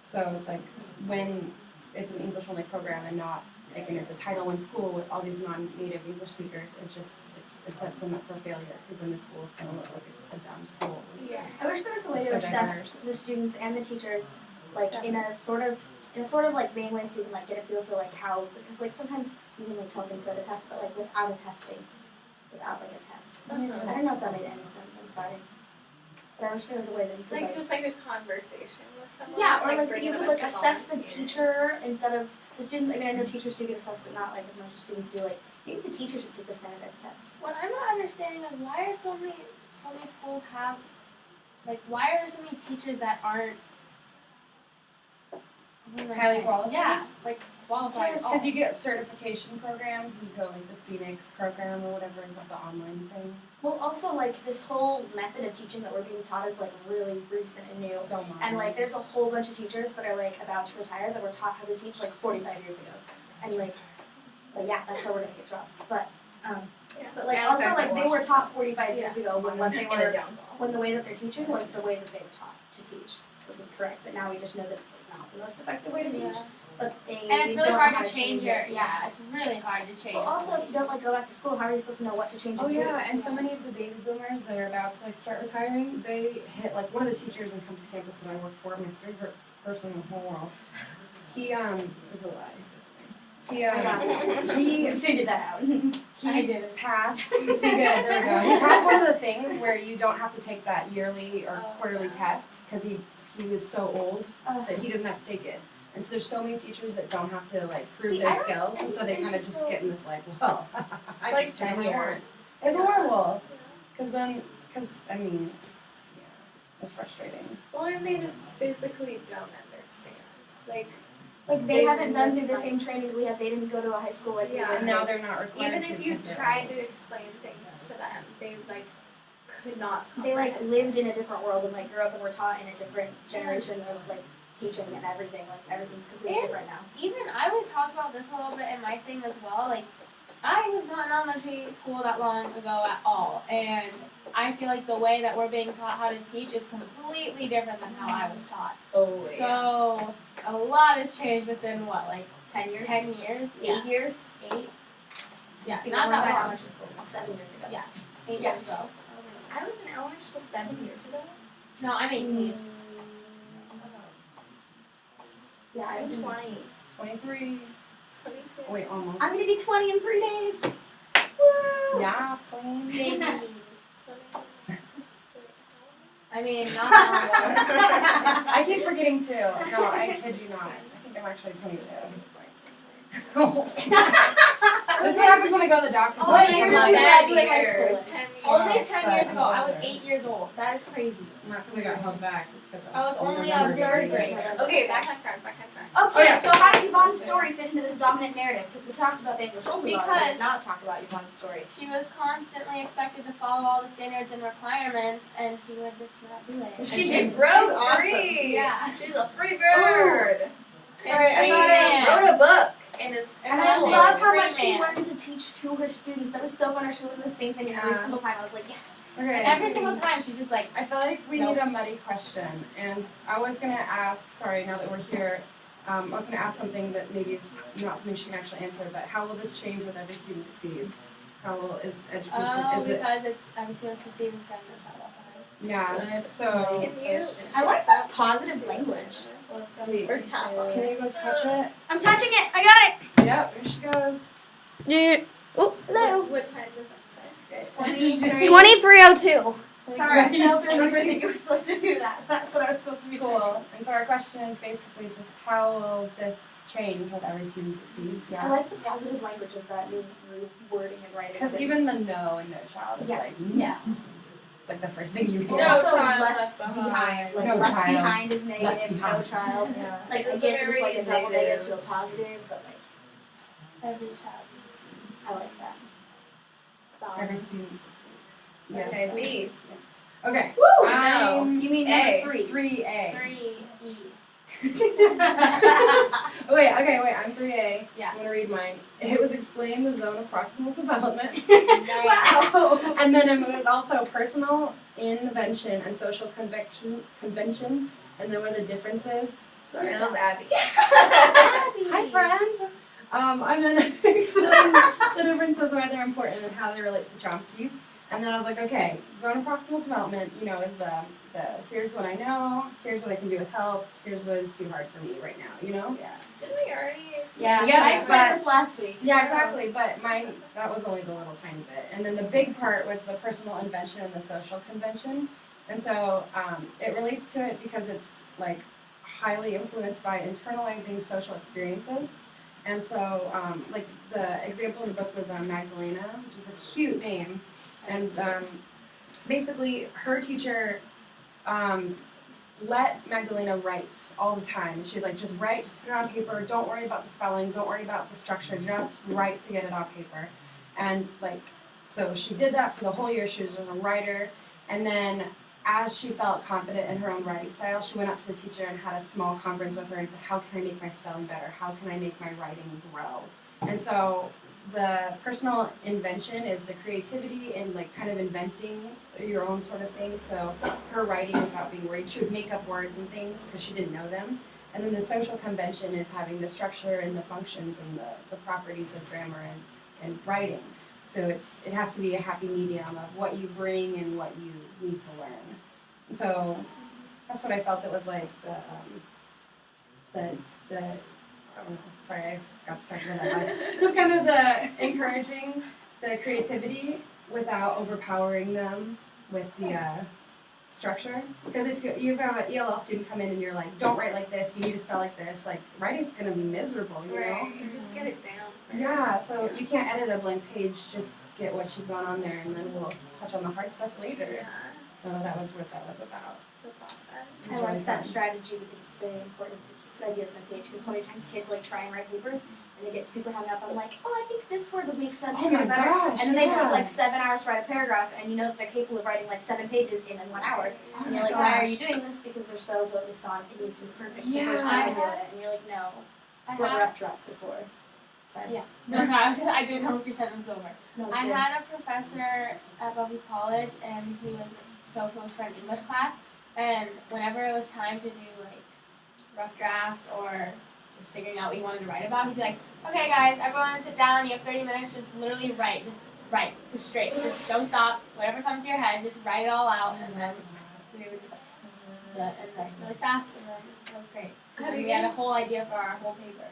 A: So it's like when it's an English only program and not like and it's a Title I school with all these non-native English speakers, it sets them up for failure because then the school is going to look like it's a dumb school. It's
D: Yeah.
A: just-
C: I wish there was a way
A: It's
C: to
A: so
C: assess
A: diverse.
C: the students and the teachers, like in a sort of like main way, so you can like get a feel for like how, because like sometimes you can like tell things about a test, but like without a testing, without like a test. I don't know if that made any sense. I'm sorry, but I wish there was a way that you could
D: Like just like a conversation with someone.
C: yeah, or like
D: bring
C: you
D: in a
C: could like
D: bunch of
C: assess the
D: volunteers.
C: teacher instead of the students. I mean, I know teachers do get assessed, but not like as much as students do. Like maybe the teacher should take the standardized test.
B: What I'm not understanding is why are so many schools have why are there so many teachers that aren't what am I
A: Highly
B: saying?
A: qualified?
B: Yeah, like qualified.
C: Yes.
A: Because you get certification programs, you go like the Phoenix program or whatever is like the online thing.
C: Well, also like this whole method of teaching that we're being taught is like really recent and new.
A: So much.
C: And like there's a whole bunch of teachers that are like about to retire that were taught how to teach like 45 years ago. And like yeah, that's how we're gonna get jobs. But but like
E: Yeah,
C: also
E: okay.
C: like they were taught 45 years ago when what they
E: In a
C: were
E: downfall.
C: when the way that they're teaching was the way that they were taught to teach, which was correct. But now we just know that it's like not the most effective way to teach.
B: Yeah.
C: But they
B: And it's really
C: don't know
B: hard
C: how
B: to change
C: it.
B: your, yeah, it's really hard to change.
C: Well, also if you don't like go back to school, how are you supposed to know what to change
A: Oh
C: it to?
A: yeah, and so many of the baby boomers that are about to like start retiring, they hit like one of the teachers in Compass Campus that I work for, my favorite person in the whole world. He is alive. He
C: figured that out.
B: I
A: he
B: did.
A: passed. See, good, there we go. He passed one of the things where you don't have to take that yearly or quarterly test because he was so old that he doesn't have to take it. And so there's so many teachers that don't have to like prove
C: See,
A: their
C: I don't
A: skills, and
C: think
A: so they
C: they
A: kind of
C: should
A: just
C: still-
A: get in this like, well, I
E: like
A: can do whatever I
E: 10 years.
A: want. It's horrible. Because I mean, yeah, it's frustrating.
D: Well, and they just physically don't understand. Like,
C: Like they
D: They
C: haven't been through the
D: like-
C: same training we have. They didn't go to a high school like we
D: Yeah.
C: did.
A: And now they're not required
D: even
A: to
D: if you
A: because they're
D: tried
A: old.
D: to explain things to them, they like could not.
C: They like
D: comprehend.
C: lived in a different world and like grew up and were taught in a different generation of like teaching and everything. Like everything's completely
B: And-
C: different now.
B: Even I would talk about this a little bit in my thing as well. Like, I was not in elementary school that long ago at all, and I feel like the way that we're being taught how to teach is completely different than how I was taught.
E: Oh, yeah.
B: So a lot has changed within what, like
C: 10 years.
B: 10 years,
C: 8 years.
B: 8. Yeah,
C: See,
B: not
C: when was
B: that
C: I in
B: long.
C: elementary school? 7 years ago.
B: Yeah. 8
C: Yeah.
B: years ago.
E: I was in elementary school 7 years ago.
B: No, I'm 18.
C: Yeah,
E: I was
C: in-
E: 20.
A: 23.
D: 22.
A: Wait, almost.
C: I'm gonna be 20 in 3 days.
A: Yeah, queen.
B: Maybe. I mean, not that long ago.
A: I keep forgetting too. No, I kid you not. I think I'm actually 22. This is what happens when I go to the doctor's
C: Oh,
A: office.
C: yeah,
A: I'm
C: you're
A: like,
C: graduating high
E: years.
C: school.
D: 10 years.
B: Only
A: Oh,
B: 10
A: but
B: years ago. I was
A: older.
B: 8 years old. That is crazy.
A: Not because I got held back. Because
B: I was
A: in
B: only
A: November
B: on third
A: grade.
B: grade.
D: Okay, back on track.
C: Okay,
A: Oh, yeah.
C: so how does Yvonne's story fit into this dominant narrative? Because we talked about the English only laws,
B: Because-
C: we did not talk about Yvonne's story.
B: She was constantly expected to follow all the standards and requirements, and she would just not do it.
E: She
A: she-
E: did broke
A: she's awesome.
E: free.
B: Yeah.
E: She's a free bird.
A: Sorry, I
B: she
A: thought
B: ran.
E: Wrote a book and is
C: And
B: That's
C: I
B: it.
C: love how
B: Free
C: much she
B: man.
C: learned to teach to her students. That was so fun. She learned the same thing every
A: Yeah.
C: single time. I was like, yes.
A: Okay.
B: And every single time, she's just like,
A: I feel like we
B: Nope.
A: need a muddy question, and I was gonna ask. Sorry, now that we're here, I was gonna ask something that maybe is not something she can actually answer. But how will this change with every student succeeds? How will is education?
B: oh,
A: is it?
B: because it's every student succeeds in 7 all the time.
A: Yeah.
E: good.
A: So
E: Can you?
C: I like that positive language.
B: Well, it's gonna
A: Wait,
B: be
E: or tap
B: too-
E: on
A: can you go touch it?
C: I'm touching it. I got it.
A: Yep. Here she goes.
C: Oh, hello.
D: What time does that
A: Okay.
C: 2302. Sorry, I
A: Right.
C: failed to remember that you were supposed to do that. That's what I was supposed to be doing.
A: Cool. And so our question is basically just how will this change with every student succeeds?
C: I
A: Yeah.
C: like the positive language of that new wording and writing.
A: Because even the no in No Child is
C: Yeah.
A: like no. It's like the first thing you hear.
E: No
C: Also
E: child
C: left
E: left behind.
C: behind. Like
A: No
C: left
A: child.
C: behind is negative.
A: Left
C: No
A: behind.
C: child.
E: Yeah.
C: Like
E: It's
C: again,
E: very
C: it's like a double
E: negative.
C: negative to a positive, but like
B: Every child succeeds.
C: I like that.
A: Every student succeeds. Yes.
E: Okay, B.
A: Okay.
C: Woo!
E: No.
A: I'm
C: You mean
E: A.
C: number 3?
A: 3A.
B: 3E.
A: Wait, I'm 3A.
B: Yeah.
A: So I'm gonna read mine. It was explained the zone of proximal development.
C: Wow.
A: And then it was also personal invention and social convention. And then what are the differences?
E: Sorry, that was Abby.
A: Hi, friend. And then explain the differences, why they're important, and how they relate to Chomsky's. And then I was like, okay, zone of proximal development, is the here's what I know, here's what I can do with help, here's what is too hard for me right now,
E: Yeah. Didn't we already?
C: Yeah,
A: Yeah,
C: I explained
A: but-
C: this last week.
A: Yeah, exactly. But mine, that was only the little tiny bit. And then the big part was the personal invention and the social convention. And so it relates to it because it's like highly influenced by internalizing social experiences. And so, like the example in the book was Magdalena, which is a cute name. And basically, her teacher let Magdalena write all the time. And she was like, just write, just put it on paper. Don't worry about the spelling. Don't worry about the structure. Just write to get it on paper. And like, so she did that for the whole year. She was just a writer. And then as she felt confident in her own writing style, she went up to the teacher and had a small conference with her and said, how can I make my spelling better? How can I make my writing grow? And so the personal invention is the creativity and like kind of inventing your own sort of thing. So her writing without being worried, she would make up words and things because she didn't know them. And then the social convention is having the structure and the functions and the properties of grammar and writing. So it has to be a happy medium of what you bring and what you need to learn. And so that's what I felt it was like I don't know, sorry, I got distracted by that class. Just kind of the encouraging the creativity without overpowering them with the structure. Because if you have an ELL student come in and you're like, don't write like this, you need to spell like this, like writing's going to be miserable, you know?
D: You just get it down.
A: Yeah, so you can't edit a blank page, just get what you've got on there and then we'll touch on the hard stuff later.
D: Yeah,
A: So that was what that was about.
D: that's awesome.
A: It
C: I
A: was
C: like
A: really
C: that
A: fun.
C: strategy because it's very important to just put ideas on a page because so many times kids like try and write papers and they get super hung up on like, oh, I think this word would make sense
A: Oh
C: here
A: my
C: better.
A: gosh,
C: And then they
A: yeah.
C: took like 7 hours to write a paragraph and you know that they're capable of writing like 7 pages in 1 hour.
A: Oh
C: And you're
A: my
C: like, why are
A: gosh.
C: you doing this? Because they're so focused on it needs to be perfect the
A: Yeah.
C: first time I do it. And you're like, no,
B: I
C: that's what
B: had,
C: rough drafts are for. Sorry.
B: Yeah. No, I didn't know if your sentence was over.
C: No, it's
B: I
C: good.
B: had a professor at Bellevue College, and he was a social for an English class. And whenever it was time to do like rough drafts or just figuring out what you wanted to write about, he'd be like, "Okay, guys, everyone, sit down. You have 30 minutes. Just literally write. Just write. Just straight. Just don't stop. Whatever comes to your head, just write it all out." And then we would just like, and write really fast, and then it was great.
D: Have
B: And
D: you
B: we had a
D: guys-
B: whole idea for our whole paper.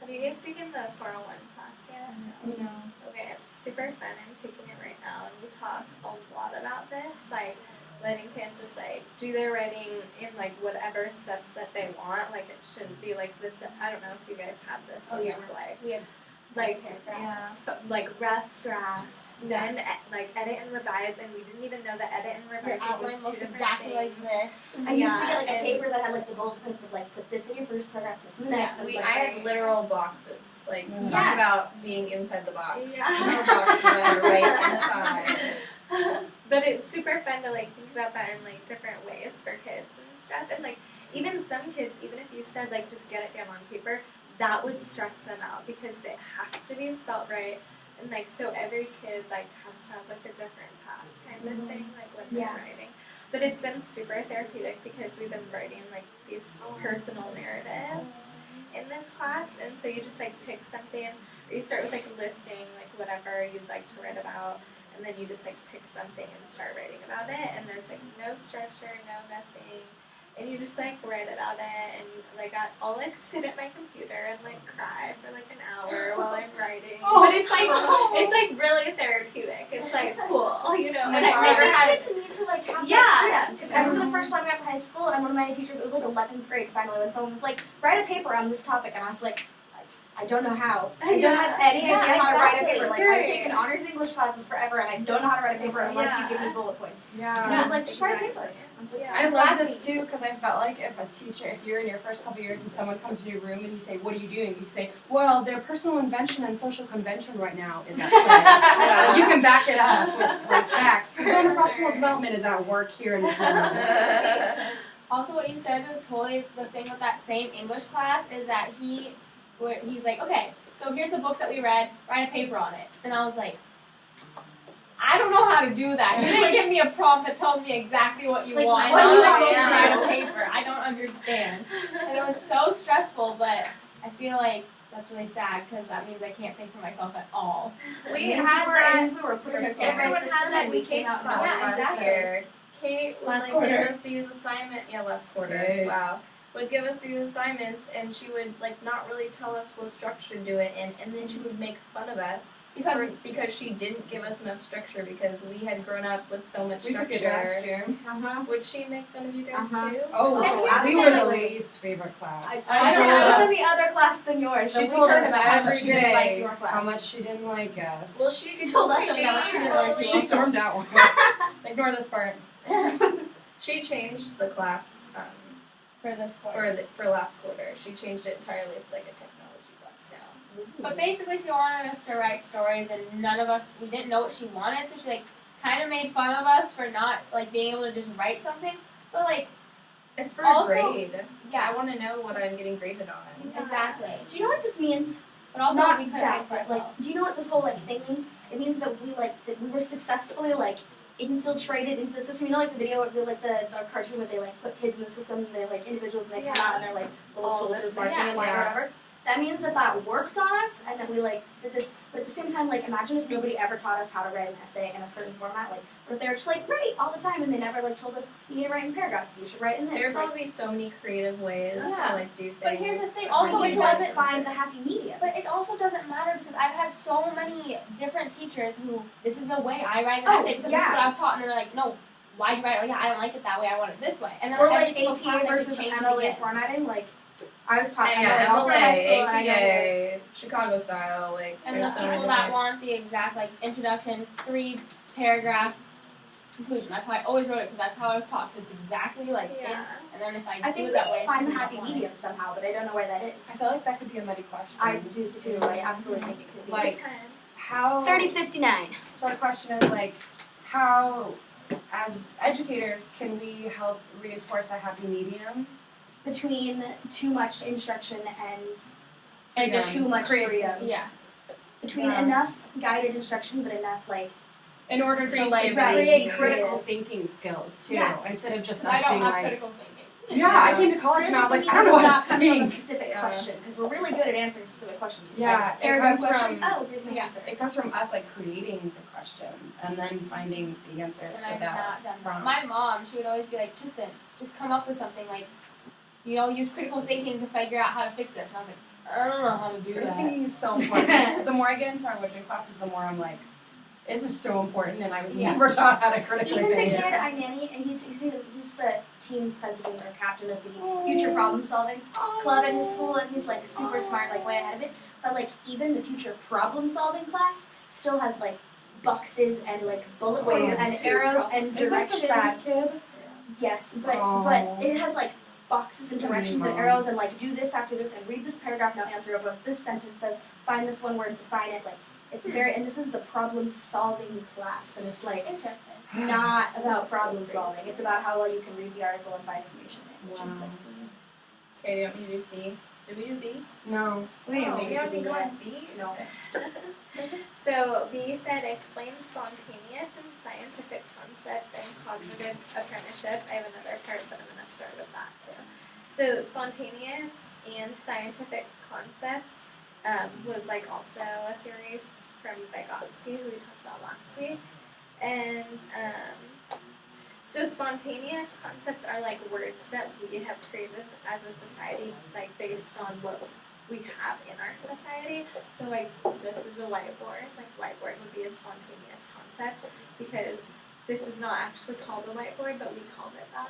D: Have you guys taken the 401 class yet?
E: No.
D: Okay, it's super fun. I'm taking it right now, and we talk a lot about this, like letting kids just like do their writing in like whatever steps that they want. Like it shouldn't be like this. I don't know if you guys had this when
B: Oh, yeah.
D: you were like
B: We had
D: like
E: Yeah.
D: like rough draft, then like edit and revise, and we didn't even know that edit and
B: your
D: revising
B: outline
D: was two
B: looks
D: different
B: exactly like
D: things.
B: this.
C: I used to get like a
D: and-
C: paper that had like the bullet points of like put this in your first paragraph, this in the next. and,
E: I
C: like,
E: had literal boxes. Like,
A: Yeah.
E: talk about being inside the box.
D: Yeah.
E: No boxes I had to write inside.
D: But it's super fun to like think about that in like different ways for kids and stuff. And like even some kids, even if you said like just get it down on paper, that would stress them out because it has to be spelt right. And like so every kid like has to have like a different path kind of thing, like when they're
C: Yeah.
D: writing. But it's been super therapeutic because we've been writing like these personal narratives in this class, and so you just like pick something, or you start with like listing like whatever you'd like to write about, and then you just like pick something and start writing about it, and there's like no structure, no nothing, and you just like write about it, and like I'll like sit at my computer and like cry for like an hour while I'm writing, but it's like really therapeutic. It's like cool, you know, and I've never had it.
C: kids need to like have
D: Yeah.
C: that freedom. Because I remember the first time I got to high school, and one of my teachers, it was like 11th grade finally, when someone was like, write a paper on this topic, and I was like, I don't know how. I don't have any
D: Yeah,
C: idea how to write a
D: exactly.
C: paper. Like I've taken honors English classes forever, and I don't know how to write a paper unless you give me bullet points. And I was like, just write a paper. I was like,
D: Yeah.
A: I love this too because I felt like if a teacher, if you're in your first couple years and someone comes to your room and you say, "What are you doing?" You say, "Well, their personal invention and social convention right now is at play." You can back it up with facts. Zone of proximal development is at work here in this room.
B: Also, what you said was totally the thing with that same English class is that he's like, okay, so here's the books that we read, write a paper on it. And I was like, I don't know how to do that. You didn't give me a prompt that tells me exactly what you
C: Like,
B: want.
C: what
B: How
C: do you
B: am I supposed
C: want?
B: to write a paper? I don't understand. And it was so stressful, but I feel like that's really sad because that means I can't think for myself at all.
E: We
C: means
E: had
C: were
E: that.
C: into a pretty
E: Everyone had that in Kate's
C: out
E: class
C: yeah,
E: last
C: exactly.
E: year. Kate would
C: Last
E: like
C: quarter.
E: give us these assignment. Yeah, last quarter.
A: Good.
E: Wow. Would give us these assignments, and she would like not really tell us what structure to do it in, and then she would make fun of us because she didn't give us enough structure because we had grown up with so much
A: We
E: structure.
A: took it last year.
C: Uh-huh.
E: Would she make fun of you guys
C: Uh-huh.
E: too?
A: Oh,
C: And
A: we were the
C: absolutely.
A: least favorite class.
C: I
A: She
C: was
A: told
C: in
A: us-
C: the other class than yours.
A: She
C: and we
A: told
C: heard
A: us
C: about how much
A: every
C: she didn't like
A: day
C: your class.
A: how much she didn't like us.
E: Well,
C: She told us that
E: she
C: how much she didn't
E: totally-
C: like
A: She
C: you.
A: stormed out once. Ignore this part.
E: She changed the class
B: for this quarter.
E: for last quarter. She changed it entirely. It's like a technology class now.
B: But basically, she wanted us to write stories, and we didn't know what she wanted, so she like kind of made fun of us for not like being able to just write something. But like,
E: It's for
B: Also-
E: a grade.
B: yeah,
E: I want to know what I'm getting graded on.
B: exactly.
C: Do you know what this means?
B: But also,
C: Not
B: we couldn't
C: that,
B: think for
C: but
B: ourselves.
C: like, do you know what this whole like thing means? It means that we were successfully like infiltrated into the system. You know, like the video, the cartoon where they like put kids in the system, and they're like individuals, and they come out and they're like little soldiers marching in line or whatever. That means that worked on us, and that we like did this. But at the same time, like imagine if nobody ever taught us how to write an essay in a certain format, like or if they were just like write all the time, and they never like told us you need to write in paragraphs, so you should write in this.
E: There are
C: like,
E: probably so many creative ways
B: Yeah.
E: to like do things.
B: But here's the thing,
E: that
B: also,
E: we
C: it
B: it
E: don't
C: doesn't find the happy medium.
B: But it also doesn't matter because I've had so many different teachers who this is the way I write an
C: Oh,
B: essay because this
C: yeah.
B: is what I was taught, and they're like, no, why'd you write it like that? I don't like it that way. I want it this way. And then
C: Or
B: every
C: like
B: single
C: APA
B: class I could
C: versus
B: change it
C: MLA
B: again.
C: formatting, like I was taught
E: Yeah,
C: MLA all through high school, and I know
E: APA, Chicago style, like
B: And the
E: there's so
B: people
E: many
B: that
E: different-
B: want the exact like introduction, 3 paragraphs, conclusion. That's how I always wrote it because that's how I was taught. So it's exactly like it.
D: Yeah.
B: And then if I
C: I
B: do
C: think
B: it that way,
C: we find the
B: it's
C: happy
B: not
C: medium somehow, but I don't know where that
A: I
C: is.
A: feel like that could be a muddy question.
C: I do too. I absolutely think it could be.
A: Like-
D: Good time.
A: How
C: 3059.
A: So our question is like, how, as educators, can we help reinforce a happy medium?
C: Between too much instruction and
A: Freedom.
C: too much freedom.
B: Yeah.
C: Between
A: Yeah.
C: enough guided instruction, but enough like
A: In order to like
E: Creativity.
A: create
C: Right.
A: critical thinking skills too,
C: Yeah.
A: instead of just
B: 'Cause
A: us
B: I don't
A: being
B: have
A: like,
B: critical thinking.
A: yeah, I came to college and I was like, I don't know
C: does
A: what
C: not
A: to
C: come from a
A: think.
C: specific
E: Yeah.
C: question because we're really good at answering specific questions. It's
A: Yeah,
C: like,
A: it
C: paragraph
A: comes
C: question.
A: from-
C: Oh, here's my
B: Yeah.
C: answer.
A: It comes from us like creating the questions and then finding the answers
B: And I've
A: without.
B: not done that.
A: prompts.
B: My mom, she would always be like, Tristan, just come up with something like, use critical thinking to figure out how to fix this. And I was like, I don't know how to do
A: Critical
B: that.
A: thinking is so important. The more I get into our literature classes, the more I'm like, this is so important, and I was
B: Yeah.
A: never taught how to critically
C: Even the
A: think.
C: kid I nanny, and he's the team president or captain of the future problem solving club in his school, and he's like super smart, like way ahead of it. But like even the future problem solving class still has like boxes and like bullet
A: Wait,
C: points
A: it's
C: and
A: two
C: arrows and
A: Is this
C: directions.
A: the sad kid?
C: Yes, but
A: Oh.
C: but it has like boxes and
A: It's a mean
C: directions and
A: mom.
C: arrows and like do this after this and read this paragraph now answer over this sentence says find this one word define it like it's very and this is the problem solving class and it's like
B: Interesting.
C: not about problem solving. It's about how well you can read the article and find information in it, which is
A: Wow.
C: like
E: Okay, do you want me to do C? Did we do B?
A: No.
C: we didn't
E: Oh,
C: make
E: we
C: it to
E: haven't
C: the
E: gone
C: end.
E: B?
C: No.
D: So B said explain spontaneous and scientific concepts and cognitive apprenticeship. I have another part, but I'm going to start with that too. So spontaneous and scientific concepts was like also a theory from Vygotsky, who we talked about last week. And so spontaneous concepts are like words that we have created as a society, like based on what we have in our society. So like this is a whiteboard. Like whiteboard would be a spontaneous concept because this is not actually called a whiteboard, but we called it that.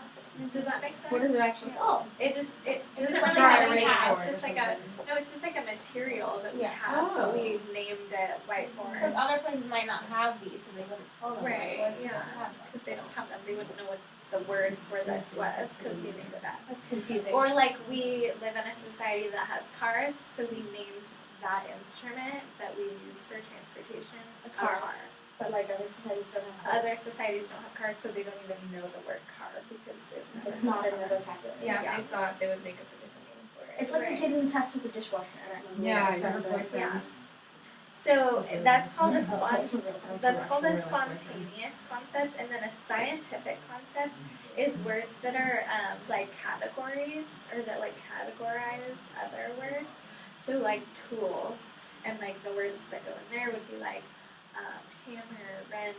D: Does that make sense?
C: What is it actually called?
D: It
B: It's
D: doesn't
B: like
D: really
B: a
D: have
B: erase
D: a name.
A: board
D: It's
A: or
D: just like
A: something.
D: it's just like a material that we
B: Yeah.
D: have,
A: Oh.
D: but we named it whiteboard.
B: Because other places might not have these, so they wouldn't call them
D: Right,
B: whiteboards. They
D: yeah.
B: don't have them.
D: Because they don't have them, they wouldn't know what the word for this was because we named it that.
C: That's confusing.
D: Or like we live in a society that has cars, so we named that instrument that we use for transportation a car.
C: but like other societies don't have
D: Other
C: cars.
D: societies don't have cars, so they don't even know the word car because they've never
C: It's not in
D: had
C: their
D: a car.
C: vocabulary.
E: Yeah,
D: Yeah.
E: if they saw it, they would make up a different name for it.
C: It's like
D: Right.
C: a kid in the test with the dishwasher. I don't know.
A: Yeah,
C: It's
A: your
C: from the-
A: boyfriend.
D: Yeah. So that's called a
A: That's
D: that's called a spontaneous concept, and then a scientific concept is words that are like categories or that like categorize other words. So like tools and like the words that go in there would be like hammer, wrench,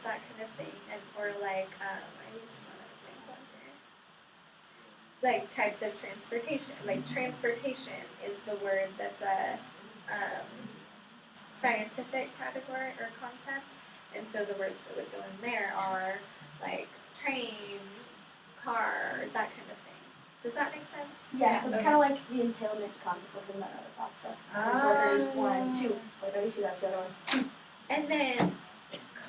D: that kind of thing, and or like I used one example here. Like types of transportation. Like transportation is the word that's a scientific category or concept, and so the words that would go in there are like train, car, that kind of thing. Does that make sense?
C: Yeah, it's
A: Okay.
C: kind of like the entailment concept within that other class. So 431, 432, that's the other one.
D: And then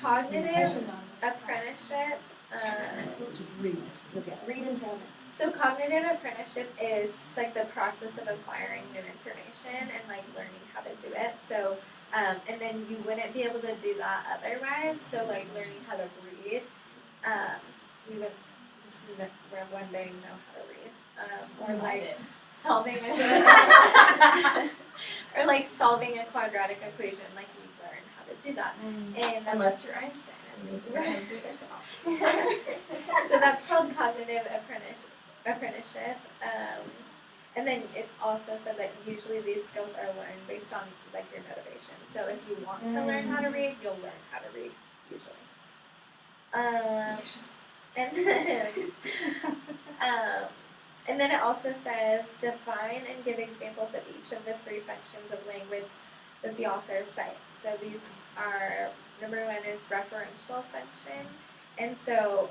D: cognitive apprenticeship
A: Just read. Okay.
C: Read entailment.
D: So cognitive apprenticeship is just like the process of acquiring new information and like learning how to do it. So, and then you wouldn't be able to do that otherwise. So like learning how to read, you would just one day know how to read, or like solving a or like solving a quadratic equation. Like you learn how to do that, and
E: Unless you're Einstein and you can do it yourself.
D: so that's called cognitive apprenticeship. And then it also said that usually these skills are learned based on like your motivation. So if you want to learn how to read, you'll learn how to read usually. And then it also says define and give examples of each of the 3 functions of language that the authors cite. So these are, number 1 is referential function. And so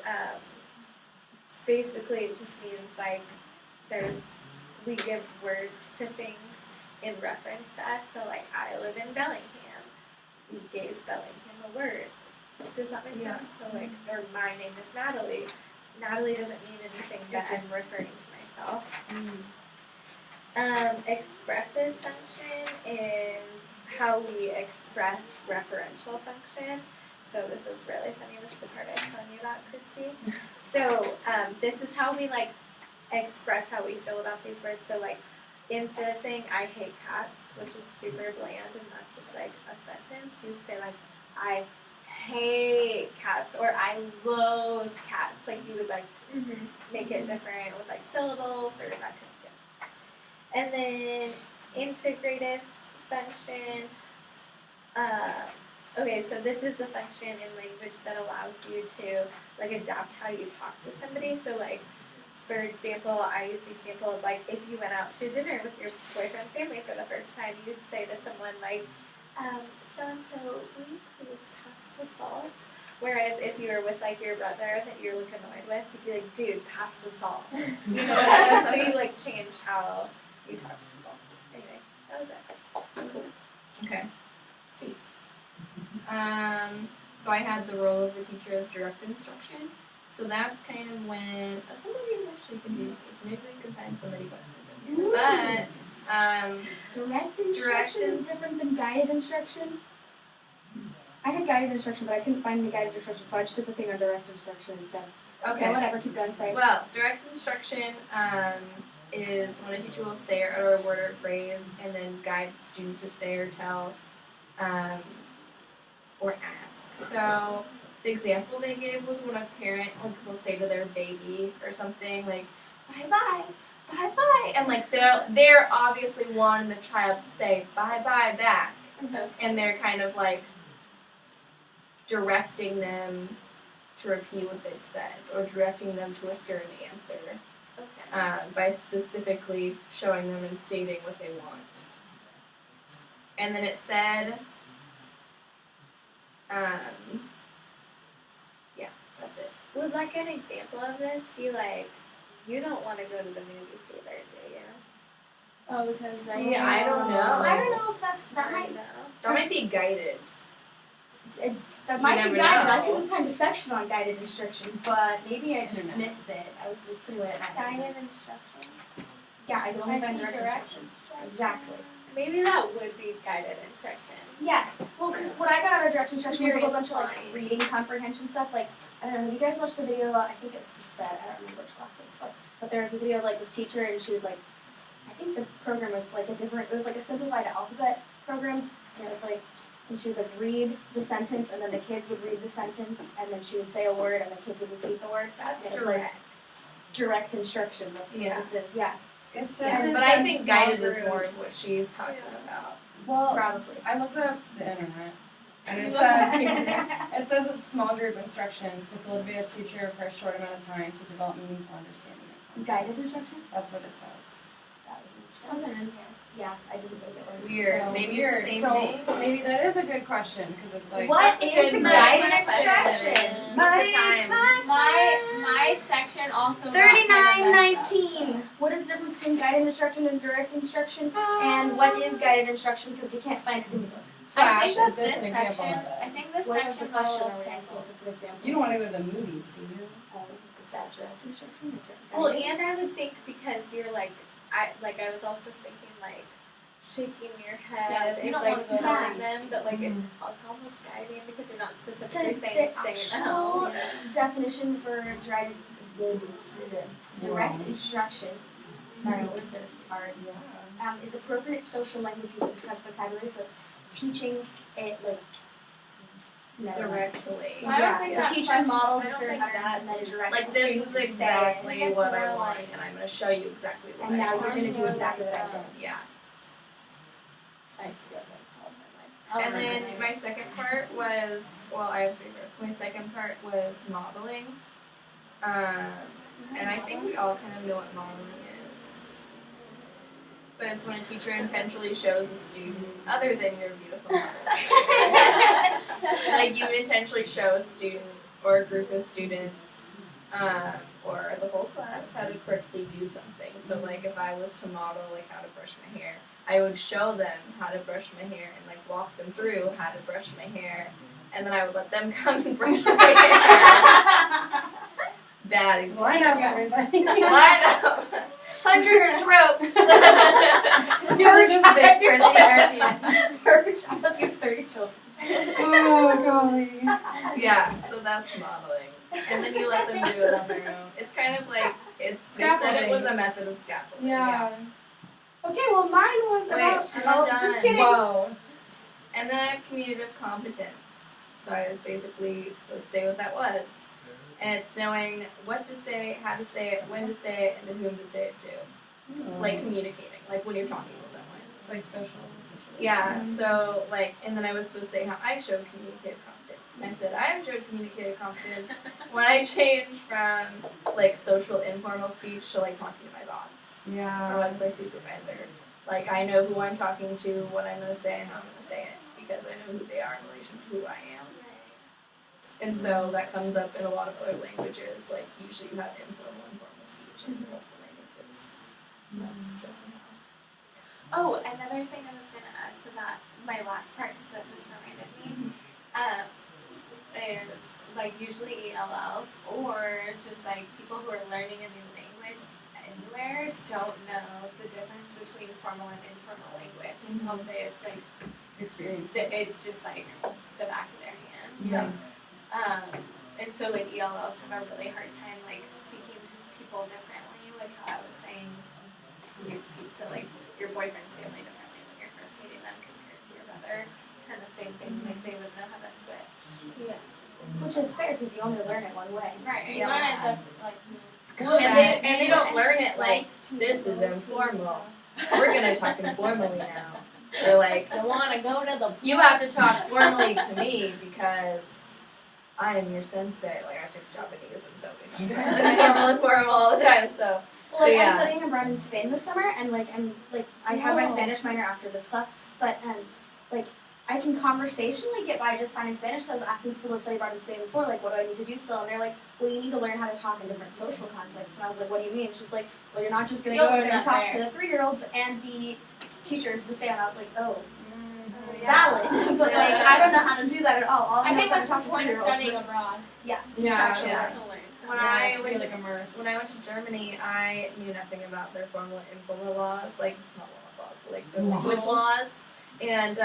D: basically it just means like we give words to things in reference to us. So like I live in Bellingham. We gave Bellingham a word. Does that make sense? So like, or my name is Natalie. Natalie doesn't mean anything but I'm referring to myself. Expressive function is how we express referential function. So this is really funny. This is the part I was telling you about, Christy. So this is how we like express how we feel about these words. So like instead of saying I hate cats, which is super bland and that's just like a sentence, you'd say like I hate cats or I loathe cats. Like you would like make it different with like syllables or that kind of thing. And then integrative function. Okay, so this is the function in language that allows you to like adapt how you talk to somebody. So like, for example, I use the example of like if you went out to dinner with your boyfriend's family for the first time, you'd say to someone like, so-and-so, will you please pass the salt? Whereas if you were with like your brother that you're like annoyed with, you'd be like, dude, pass the salt. You know, so you like change how you talk to people. Anyway, that was it.
E: Okay. C. So I had the role of the teacher as direct instruction. So that's kind of when somebody is actually confused me. So maybe we can find somebody questions in here. But
C: Direct instruction is different than guided instruction. I had guided instruction, but I couldn't find the guided instruction, so I just took the thing on direct instruction instead.
E: okay.
C: Whatever, keep going, sorry.
E: Well, direct instruction is when a teacher will say or utter a word or phrase and then guide the student to say or tell or ask. So the example they gave was when a parent will say to their baby or something like, bye-bye, bye-bye. And like they're obviously wanting the child to say bye-bye back. And they're kind of like directing them to repeat what they've said or directing them to a certain answer by specifically showing them and stating what they want. And then it said, yeah, that's it.
D: Would like an example of this be like, you don't want to go to the movie theater, do you?
B: Oh, because
E: See, I don't know.
C: I don't know if that might
E: That might be guided.
C: that might
E: never
C: be guided.
E: know.
C: I couldn't find a section on guided instruction, but maybe I just missed it. It was pretty late at night.
B: guided instruction.
C: Yeah, I don't
B: I
C: find
B: see
C: direct
B: direct
C: instruction. Exactly.
D: Maybe that would be guided instruction.
C: Yeah. Well, because what I got out of direct instruction was a whole bunch of like
D: Very
C: reading comprehension stuff. Like I don't know, have you guys watched the video? I think it was for SPED. I don't remember which class it was, but there was a video of like this teacher, and she would like, I think the program was like it was like a simplified alphabet program, and it was like, and she would like read the sentence, and then the kids would read the sentence, and then she would say a word, and the kids would repeat the word.
E: That's
C: And it was
E: direct.
C: like direct instruction. That's
E: Yeah.
C: what this is. Yeah.
A: It says
E: Yeah,
A: it's
E: but I
A: in
E: think
A: small
E: guided is more
A: groups.
E: what she's talking about.
A: Well,
C: Probably.
A: I looked up the internet, and it says it's small group instruction, facilitate a teacher for a short amount of time to develop meaningful understanding of concepts.
C: Guided instruction.
A: That's what it says.
C: That wasn't in here. Yeah, I didn't think it was.
E: Weird.
A: So
E: Maybe
A: weird.
E: it's the same
A: So
E: thing.
A: maybe that is a good question because it's like
C: What
E: That's a
C: is
E: good
C: guided
E: question.
C: instruction?
E: What's the time?
B: My section also.
C: 39:19. What is the difference between guided instruction and direct instruction? And what is guided instruction? Because we can't find it in the book.
A: Slash,
D: I
A: is
D: think
A: this
D: that
A: an
D: this
A: example
D: section,
A: of it?
D: I think this
C: What was the
D: section got a
C: question?
D: little
C: Are we asking
D: tangled.
C: if it's an example?
A: You don't want to go to the movies, do you?
C: Is that directing section or directing?
D: Well, and I would think because you're like, I was also thinking like shaking your head
B: Yeah, you
D: is
B: don't
D: like
B: wanna go to
D: telling
C: the-
D: them that like
A: Mhm.
D: it's almost guiding because you're not specifically
C: The
D: saying stay in the
C: actual
D: house.
C: definition for direct instruction, sorry, words are hard, is appropriate social language use of vocabulary, so it's teaching it like
D: Directly.
B: I don't think
C: the
B: that
C: teacher
B: question-
C: models
D: I
C: a
D: don't
C: certain
D: think
C: events
D: that
C: and then
D: is-
C: directs
E: Like
C: the
E: this
C: student
E: is
C: to say it.
E: exactly
B: it's
E: what I
B: more
E: want,
B: like-
E: and I'm gonna show you exactly what
C: And
E: I
C: now
E: want.
C: you're gonna do
B: more
C: exactly
B: like,
C: what I did.
E: Yeah.
B: I forget what it's called. Never mind.
E: And
B: I'll
E: then
B: remember
E: my second part was, well, I have three parts. My second part was modeling. And I think we all kind of know what modeling is. But it's when a teacher intentionally shows a student, other than your beautiful mother, like you would intentionally show a student or a group of students, or the whole class how to correctly do something. So like if I was to model like how to brush my hair, I would show them how to brush my hair and like walk them through how to brush my hair, and then I would let them come and brush my hair. Bad example.
A: Line up, everybody.
E: Line up. 100 strokes.
A: You're just big frizzy hair at the end.
C: Per child, you have 30 children.
A: Oh, golly.
E: Yeah, so that's modeling. And then you let them do it on their own. It's kind of like, they said it was a method of scaffolding.
A: Yeah.
C: Okay, well mine was
E: Wait,
C: about.
E: I'm not
C: just
E: done.
C: kidding.
A: Whoa.
E: And then I have communicative competence. So I was basically supposed to say what that was. And it's knowing what to say, how to say it, when to say it, and to whom to say it to. Like communicating, like when you're talking to someone.
A: It's like social.
E: Yeah, so like, and then I was supposed to say how I showed communicative competence. And I said, I have showed communicative competence when I changed from like social informal speech to like talking to my boss or
A: Yeah.
E: like my supervisor. Like I know who I'm talking to, what I'm going to say, and how I'm going to say it because I know who they are in relation to who I am. And so that comes up in a lot of other languages. Like usually you have informal and formal speech in multiple languages. That's generally how.
D: Oh, another thing I was gonna add to that, my last part, because that just reminded me, is like usually ELLs or just like people who are learning a new language anywhere don't know the difference between formal and informal language until they've like
A: Experience.
D: it's just like the back of their hand.
A: Yeah.
D: And so like ELLs have a really hard time like speaking to people differently, like how I was saying you speak to like your boyfriend's family differently when you're first meeting them compared to your brother. And the same thing, like they would know how to switch.
B: Yeah.
C: Which is fair because you only learn it one way.
D: Right.
B: You learn it the like.
E: And they don't learn it like this is informal. We're gonna talk informally now. They're like,
B: You want to go to the.
E: you have to talk formally to me because I am your sensei. Like I took Japanese and so we talk formal and formal all the time. So
C: Well, like
E: Yeah.
C: I'm studying abroad in Spain this summer, and like I have my
B: Whoa.
C: Spanish minor after this class, but like I can conversationally get by just fine in Spanish. So I was asking people to study abroad in Spain before, like, what do I need to do still? And they're like, well, you need to learn how to talk in different social contexts. And I was like, what do you mean? She's like, well, you're not just gonna
B: You'll
C: go over
B: learn
C: there and
B: that
C: talk
B: there.
C: to the 3-year-olds and the teachers the same. And I was like, oh,
D: Yeah.
C: valid, but
D: Yeah.
C: like I don't know how to do that at all. All
B: I think
C: know
B: that's
C: how
B: the
C: to talk
B: point
C: to
B: of
C: 3-year-olds.
B: studying abroad.
C: Yeah,
A: Yeah,
C: structure.
E: yeah.
D: To learn.
E: when
A: Yeah,
E: I
A: to
E: went
A: be
E: to
A: like immersed.
E: when I went to Germany, I knew nothing about their formal and informal laws, like not laws, but like the language laws. And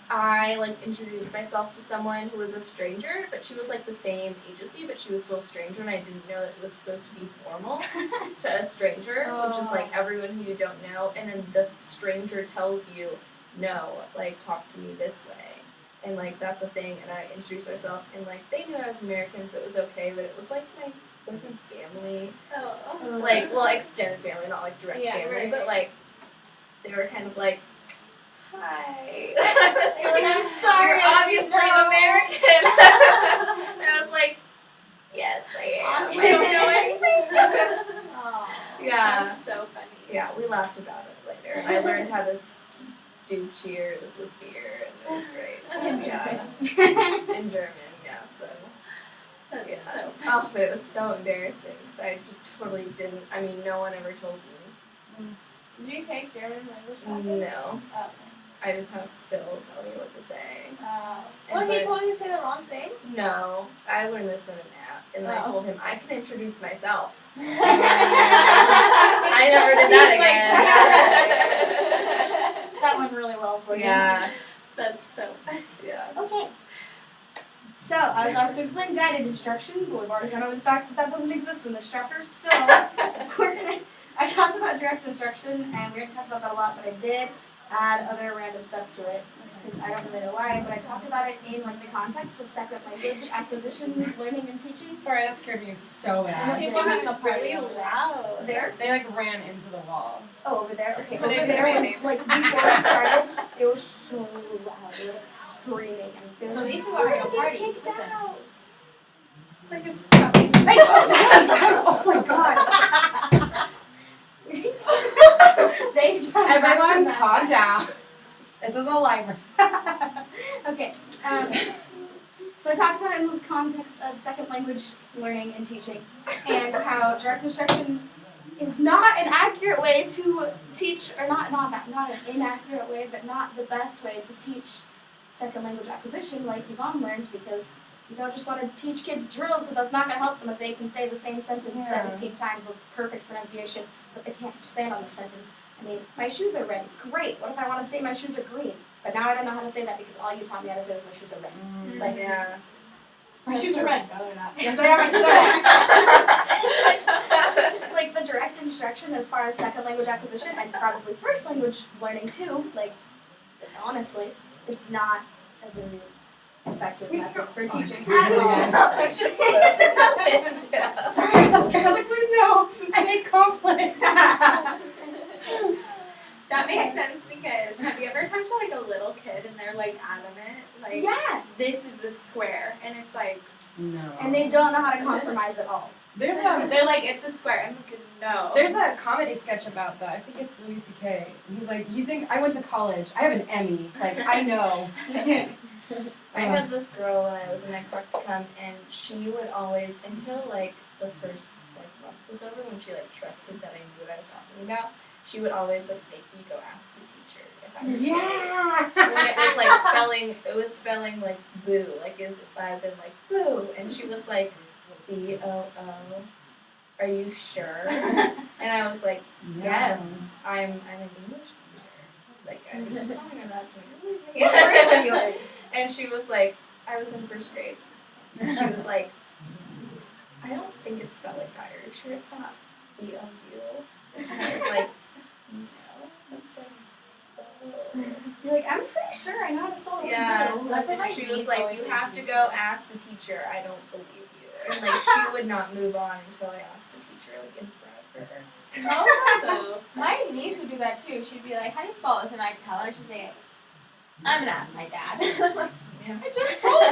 E: I like introduced myself to someone who was a stranger, but she was like the same age as me, but she was still a stranger, and I didn't know that it was supposed to be formal to a stranger, which is like everyone who you don't know, and then the stranger tells you, no, like talk to me this way, and like that's a thing. And I introduced myself, and like they knew I was American, so it was okay, but it was like my boyfriend's family,
D: Oh.
E: like well extended family, not like direct
B: Yeah,
E: family,
D: right.
E: but like they were kind of like, hi. I was like,
C: I'm sorry,
E: you're obviously
C: no.
E: an American. And I was like, yes, I am. I don't know anything.
B: Oh.
E: Yeah.
D: That's so funny.
E: Yeah, we laughed about it later. And I learned how to do cheers with beer, and it was great.
B: In
E: Yeah.
B: German.
E: In German, yeah, so.
D: That's
E: Yeah.
D: so
E: Oh, but it was so embarrassing. So I just totally didn't. I mean, no one ever told me.
B: Did you take German language classes?
E: No.
B: Oh,
F: I just have Phil tell me what to say.
B: Well, he
F: but-
B: told you to say the wrong thing.
F: No, I learned this in an app, and then I
B: Oh.
F: told him I can introduce myself.
B: I
F: I never did that again.
C: That went really well for you.
F: Yeah,
D: That's so funny.
F: yeah.
C: Okay. So, I was asked to explain guided instruction, but we've already gone over the fact that that doesn't exist in this chapter, so I talked about direct instruction, and we already talked about that a lot, but I did add other random stuff to it, because I don't really know why, but I talked about it in, like, the context of second language acquisition, learning, and teaching.
A: Sorry, that scared me so bad.
B: People are having a party
D: really
B: over there.
D: loud.
C: There?
A: They like ran into the wall.
C: Oh, over there? Okay,
D: So
C: over
D: they did
C: there,
D: everything.
C: like, before I started, it was so loud, they were, like, screaming, and they were
B: No,
C: like,
B: these people are
C: "We're
B: having a
C: gonna
B: party.
C: get kicked
B: Listen.
C: out."
A: Like it's coming.
C: Oh my god. They tried
A: Everyone,
C: to
A: calm down. This is a library.
C: Okay. So I talked about it in the context of second language learning and teaching, and how direct instruction is not an accurate way to teach, or not an inaccurate way, but not the best way to teach second language acquisition like Yvonne learned, because you don't just want to teach kids drills, because that's not going to help them if they can say the same sentence
A: Yeah.
C: 17 times with perfect pronunciation, but they can't expand on the sentence. I mean, my shoes are red. Great. What if I want to say my shoes are green? But now I don't know how to say that because all you taught me how to say was my shoes are red. Like,
F: Yeah.
B: My shoes are red. No, they're not.
A: Yes, they are. My shoes are.
C: like the direct instruction as far as second language acquisition and probably first language learning too, like, honestly, is not a very effective method for teaching at all.
F: Just listen and
A: Sorry, I was so scared. I was like, please no. I hate conflict.
D: That makes sense because have you ever talked to like a little kid and they're like adamant, like
C: Yeah,
D: this is a square, and it's like
A: No.
C: and they don't know how to compromise at all.
A: There's
D: they're like it's a square. I'm like no.
A: There's a comedy sketch about that. I think it's Louis C.K. He's like, you think I went to college? I have an Emmy. Like, I know.
F: I had this girl when I was in my practicum, and she would always, until like the first like month was over, when she like trusted that I knew what I was talking about, she would always like make me go ask the teacher if I was right.
A: Yeah.
F: When it was spelling like boo, like as in like boo, and she was like B-O-O. Are you sure? And I was like, yes, I'm an English teacher. Like I was just telling her that to me. And she was like, I was in first grade. And she was like, I don't think it's spelled like that. Are you sure it's not B-O-U? And I was like, no, that's like oh.
C: You're like, I'm pretty sure I know how to spell it.
F: Yeah,
B: That's what my
F: she
B: niece
F: was like,
B: always
F: you
B: makes
F: have
B: me
F: to
B: say.
F: go ask the teacher. I don't believe you. And like she would not move on until I asked the teacher like in front of her.
B: Also, my niece would do that too. She'd be like, how do you spell this? And I'd tell her, she'd be like, I'm gonna ask my dad. I'm like,
F: Yeah.
B: I just told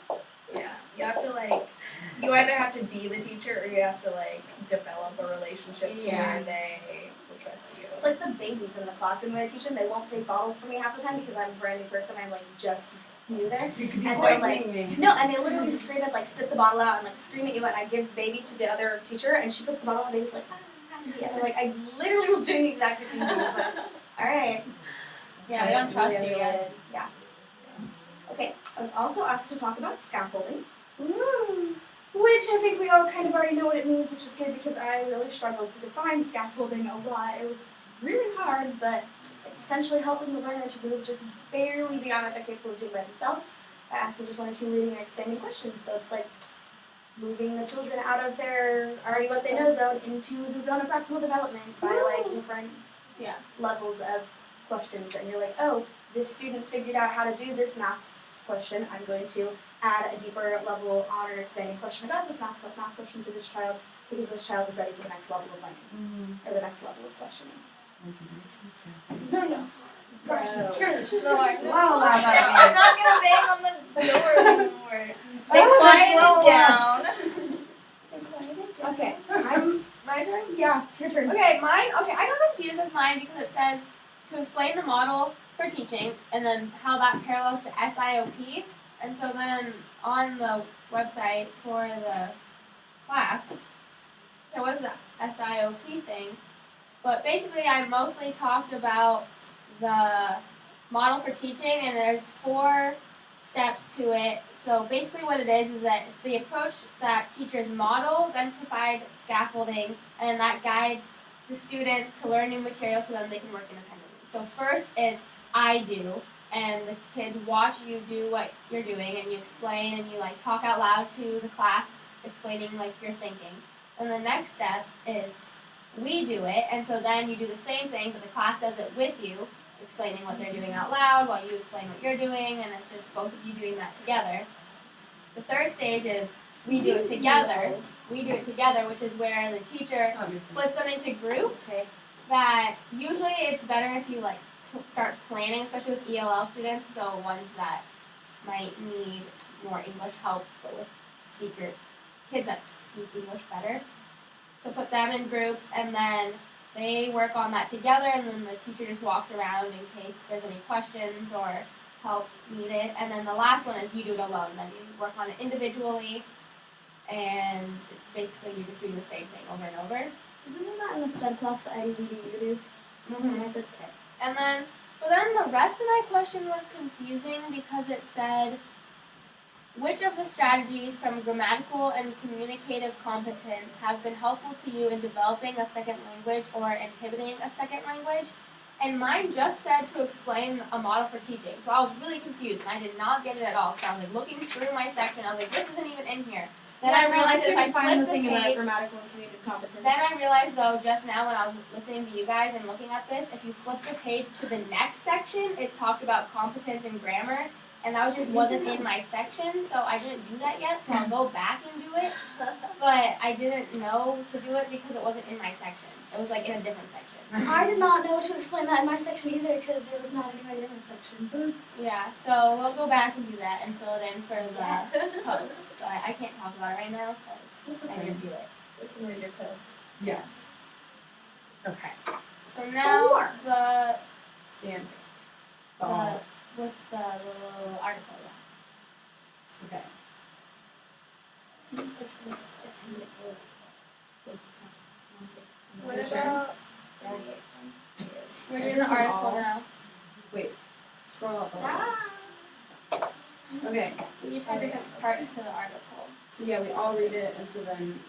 B: you.
F: Yeah, you have to like, you either have to be the teacher or you have to like develop a relationship to
B: Yeah.
F: where they will trust you.
C: It's like the babies in the classroom that I teach them. They won't take bottles from me half the time because I'm a brand new person. I'm like just new there.
A: You could be
C: And they're
A: poisoning me.
C: No, and they literally scream at, like, spit the bottle out and, like, scream at you, and I give baby to the other teacher, and she puts the bottle, and baby's like, and they're like, I literally was doing the exact same thing. Alright.
B: Yeah, they don't trust you yet.
C: Yeah. Okay, I was also asked to talk about scaffolding, which I think we all kind of already know what it means, which is good because I really struggled to define scaffolding a lot. It was really hard, but it's essentially helping the learner to move just barely beyond what they're capable of doing by themselves by asking just one or two leading and expanding questions. So it's like moving the children out of their already what they know zone into the zone of proximal development by like different levels of questions. And you're like, oh, this student figured out how to do this math question. I'm going to add a deeper level on or expanding question about this math question to this child because this child is ready for the next level of learning or the next level of questioning. No.
A: Gosh, it's scary.
F: No, I'm
A: Wow, wow,
F: I'm
A: wow.
F: not gonna bang on the door anymore. They
A: Oh,
F: quiet
A: well,
F: it down.
C: Okay,
B: My turn?
C: yeah, it's your turn.
B: Okay, mine. Okay, I got confused with mine because it says to explain the model for teaching and then how that parallels to SIOP. And so then on the website for the class, there was the SIOP thing. But basically, I mostly talked about the model for teaching, and there's 4 steps to it. So basically what it is that it's the approach that teachers model, then provide scaffolding, and then that guides the students to learn new material so then they can work independently. So first it's I do, and the kids watch you do what you're doing, and you explain and you like talk out loud to the class, explaining like your thinking. And the next step is we do it, and so then you do the same thing, but the class does it with you, explaining what they're doing out loud while you explain what you're doing, and it's just both of you doing that together. The third stage is we do it together. We do it together, which is where the teacher splits them into groups. That usually it's better if you like start planning, especially with ELL students, so ones that might need more English help, but with kids that speak English better. So put them in groups, and then they work on that together, and then the teacher just walks around in case there's any questions or help needed. And then the last one is you do it alone. Then you work on it individually, and it's basically you're just doing the same thing over and over.
C: Did we learn that in the SPED class that I reading you do?
B: Okay. And then, but then the rest of my question was confusing because it said, which of the strategies from grammatical and communicative competence have been helpful to you in developing a second language or inhibiting a second language? And mine just said to explain a model for teaching. So I was really confused, and I did not get it at all. So I was like looking through my section, I was like, this isn't even in here. Then I realized that if I
C: find
B: flip
C: the
B: the
C: thing about
B: page,
C: grammatical and communicative competence.
B: then I realized though, just now when I was listening to you guys and looking at this, if you flip the page to the next section, it talked about competence and grammar, and that just wasn't in my section, so I didn't do that yet, so I'll go back and do it. But I didn't know to do it because it wasn't in my section. It was like in a different section.
C: I did not know to explain that in my section either because it was not in my different section.
B: Yeah, so we'll go back and do that and fill it in for the post. But I can't talk about it right now because I didn't do it.
F: We can read your post.
A: Yes. Okay.
B: So now the
A: Standard.
B: with the little article, yeah.
A: Okay.
D: What
A: Sure.
D: about
B: We're
A: Is
B: doing
A: this
B: the
A: an
B: article
A: all?
B: now.
A: Wait. Scroll up a little.
C: Ah.
A: Okay.
B: We each have different parts to the article.
A: So yeah, we all read it, and so then.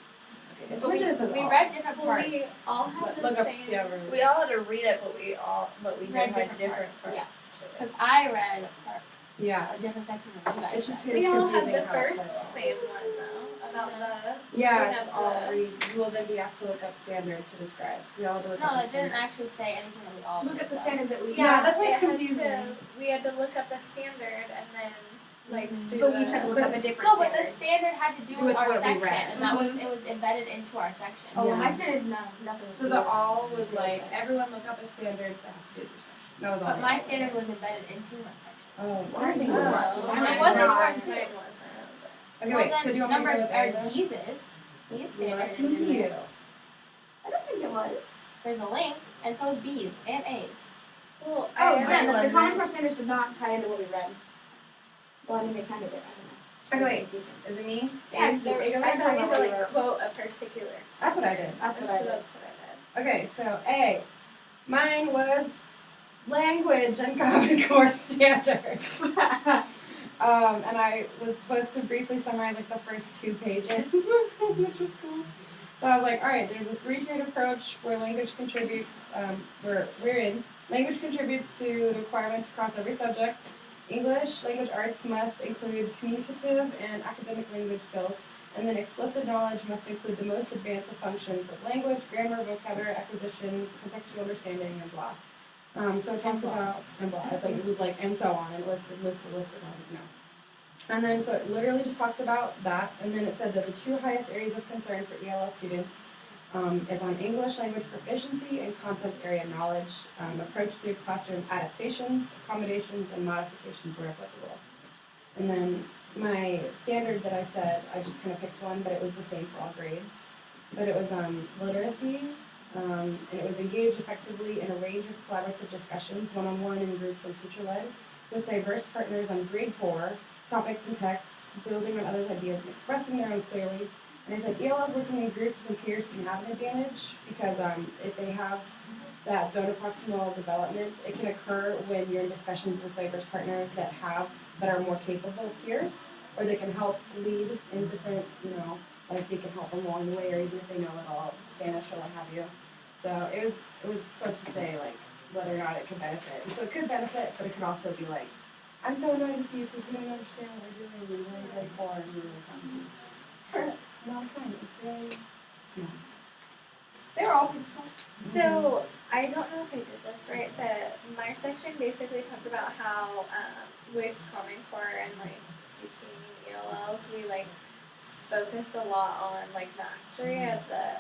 A: Okay. It's
B: But
A: weird that it says
B: we
A: all.
B: read different
D: Well,
B: parts.
D: we all have
A: But
D: the
A: look up
D: same.
A: standard.
F: We all had to read it, but we did
B: Read
F: have
B: different
F: different
B: parts,
F: parts
B: yeah.
F: to it.
B: Because I read
A: Yeah.
B: a different section than you guys.
A: It's just
B: read.
A: it's
D: We all
A: confusing
D: had the
A: how it
D: first
A: says all.
D: same one though about the.
A: Yeah,
D: we
A: it's
D: have
A: all
D: the-
A: read. You will then be asked to look up standard to describe. So we all had to look
B: No,
A: up the
B: it didn't
A: standard.
B: actually say anything that we all
C: Look
B: did,
C: at the
B: though.
C: standard that we
A: Yeah, that's why it's
D: it had
A: confusing.
D: We had to look up a standard and then like
B: Mhm.
D: do
C: But we
D: the.
C: each had to look up a different
B: No, but the
C: standard.
B: standard had to do
A: With
B: with our
A: what we
B: section,
A: read.
B: and that was it was embedded into our section.
C: Oh, well,
A: Yeah.
C: my standard, no, nothing.
A: So the all was like everyone look up a standard that has to do with your section. That was all.
B: But
A: the
B: my
A: all
B: standard was embedded into my section.
A: Oh,
C: I don't think it
A: wow.
C: was.
B: Mine
C: Mine
B: wasn't
C: was.
B: ours too.
D: Mine wasn't.
A: Okay,
B: Well,
A: wait. So do you want me to
B: number
A: go with A then?
B: D's is. D's standard
A: Let
B: is
A: me
B: in
A: see
B: there.
A: you.
C: I don't think it was.
B: There's a link, and so is B's and A's.
D: Well,
C: Oh,
D: I
C: yeah, the
F: wasn't.
C: Common Core standards did not tie into what we read. Well, I mean, they kind of did. I don't know.
A: Okay, wait. Is it me?
C: Yeah,
A: A?
C: there
A: A goes?
C: I
D: I thought you
C: what
D: to
C: we
D: like
C: wrote.
D: quote a particular.
A: That's what I did.
C: That's what I
D: So
C: did.
D: that's what I
A: Okay, so A. Mine was language and Common Core standard. And I was supposed to briefly summarize like the first 2 pages, which was cool. So I was like, all right, there's a 3-tiered approach where language contributes, we're in. Language contributes to the requirements across every subject. English, language arts must include communicative and academic language skills, and then explicit knowledge must include the most advanced functions of language, grammar, vocabulary acquisition, contextual understanding, and blah. So it talked about, and blah, like it was like, and so on, and listed, and I was like, no. And then, so it literally just talked about that, and then it said that the 2 highest areas of concern for ELL students is on English language proficiency and content area knowledge, approach through classroom adaptations, accommodations, and modifications where applicable. And then my standard that I said, I just kind of picked one, but it was the same for all grades. But it was literacy, and it was engage effectively in a range of collaborative discussions, one-on-one in groups and teacher-led, with diverse partners on grade 4, topics and texts, building on others' ideas and expressing their own clearly. And I said ELLs working in groups and peers can have an advantage because if they have that zone of proximal development, it can occur when you're in discussions with diverse partners that are more capable peers, or they can help lead in different, like they can help them along the way, or even if they know it all, Spanish or what have you. So it was supposed to say like whether or not it could benefit. And so it could benefit, but it could also be like, I'm so annoyed with you because you don't understand what we're doing. We're really very far and really sounds. No, it's fine. It was very small.
C: They were all pretty small.
D: So I don't know if I did this right, but my section basically talked about how with Common Core and like teaching ELLs, we like focus a lot on like mastery of the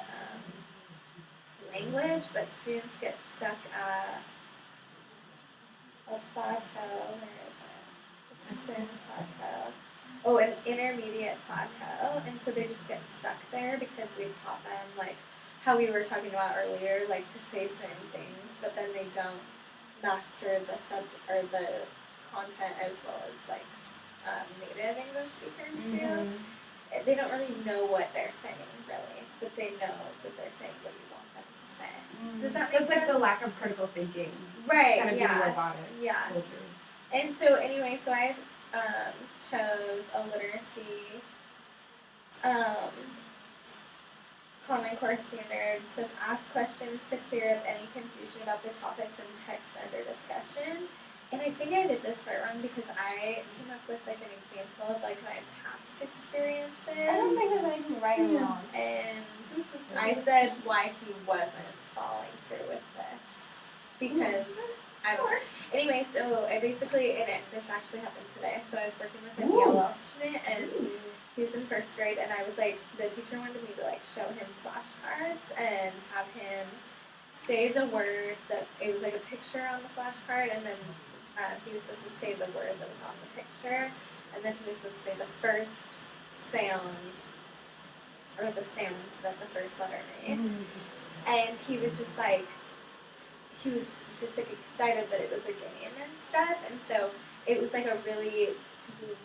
D: language, but students get stuck at a plateau. Where is it? It's a certain plateau. Oh, an intermediate plateau, and so they just get stuck there because we've taught them like how we were talking about earlier, like to say certain things, but then they don't master the subject or the content as well as like native English speakers do. They don't really know what they're saying, really, but they know that they're saying what you want them to say. Does that make
A: That's
D: sense?
A: like the lack of critical thinking.
D: Right,
A: Kind of being robotic
D: yeah.
A: soldiers.
D: And so anyway, so I chose a literacy Common Core standard. It says ask questions to clear up any confusion about the topics and text under discussion. And I think I did this part wrong because I came up with like an example of like my past experiences.
B: I don't think there's anything right or wrong.
D: And I said why he wasn't following through with this. Because I don't know. Anyway, so I basically, this actually happened today. So I was working with an ELL student and he's in first grade, and I was like, the teacher wanted me to like show him flashcards and have him say the word that, it was like a picture on the flashcard, and then he was supposed to say the word that was on the picture, and then he was supposed to say the first sound, or the sound that the first letter made. And he was just like excited that it was a game and stuff, and so it was like a really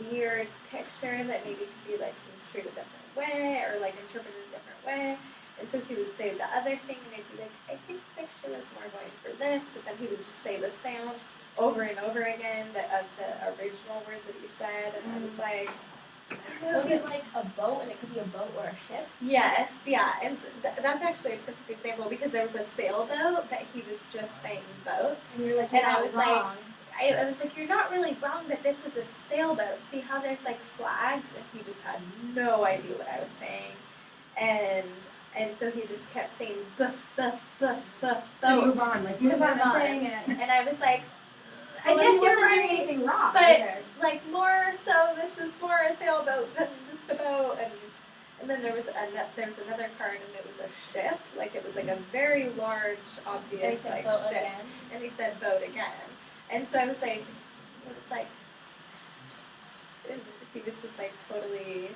D: weird picture that maybe could be like construed a different way or like interpreted a different way. And so he would say the other thing and I'd be like, I think the picture was more going for this, but then he would just say the sound over and over again of the original word that he said, and I was like,
B: Was it like a boat, and it could be a boat or a ship?
D: yes, yeah, and so that's actually a perfect example because there was a sailboat that he was just saying boat,
B: And you're like,
D: And
B: you're
D: I
B: not
D: was like,
B: wrong.
D: I was like, you're not really wrong, but this is a sailboat. See how there's like flags? And he just had no idea what I was saying. And so he just kept saying,
A: To
D: boat.
A: move on, like, move on, I'm saying it.
D: And I was like, I
C: Well,
D: guess
C: he
D: you're
C: wasn't doing
D: right.
C: anything wrong
D: But,
C: either.
D: like, more so, this is more a sailboat than just a boat. And then there was another card, and it was a ship. Like, it was like a very large,
B: They
D: obvious,
B: said
D: like,
B: boat
D: ship.
B: again.
D: And he said boat again. And so I was like, it's like, he was just like totally,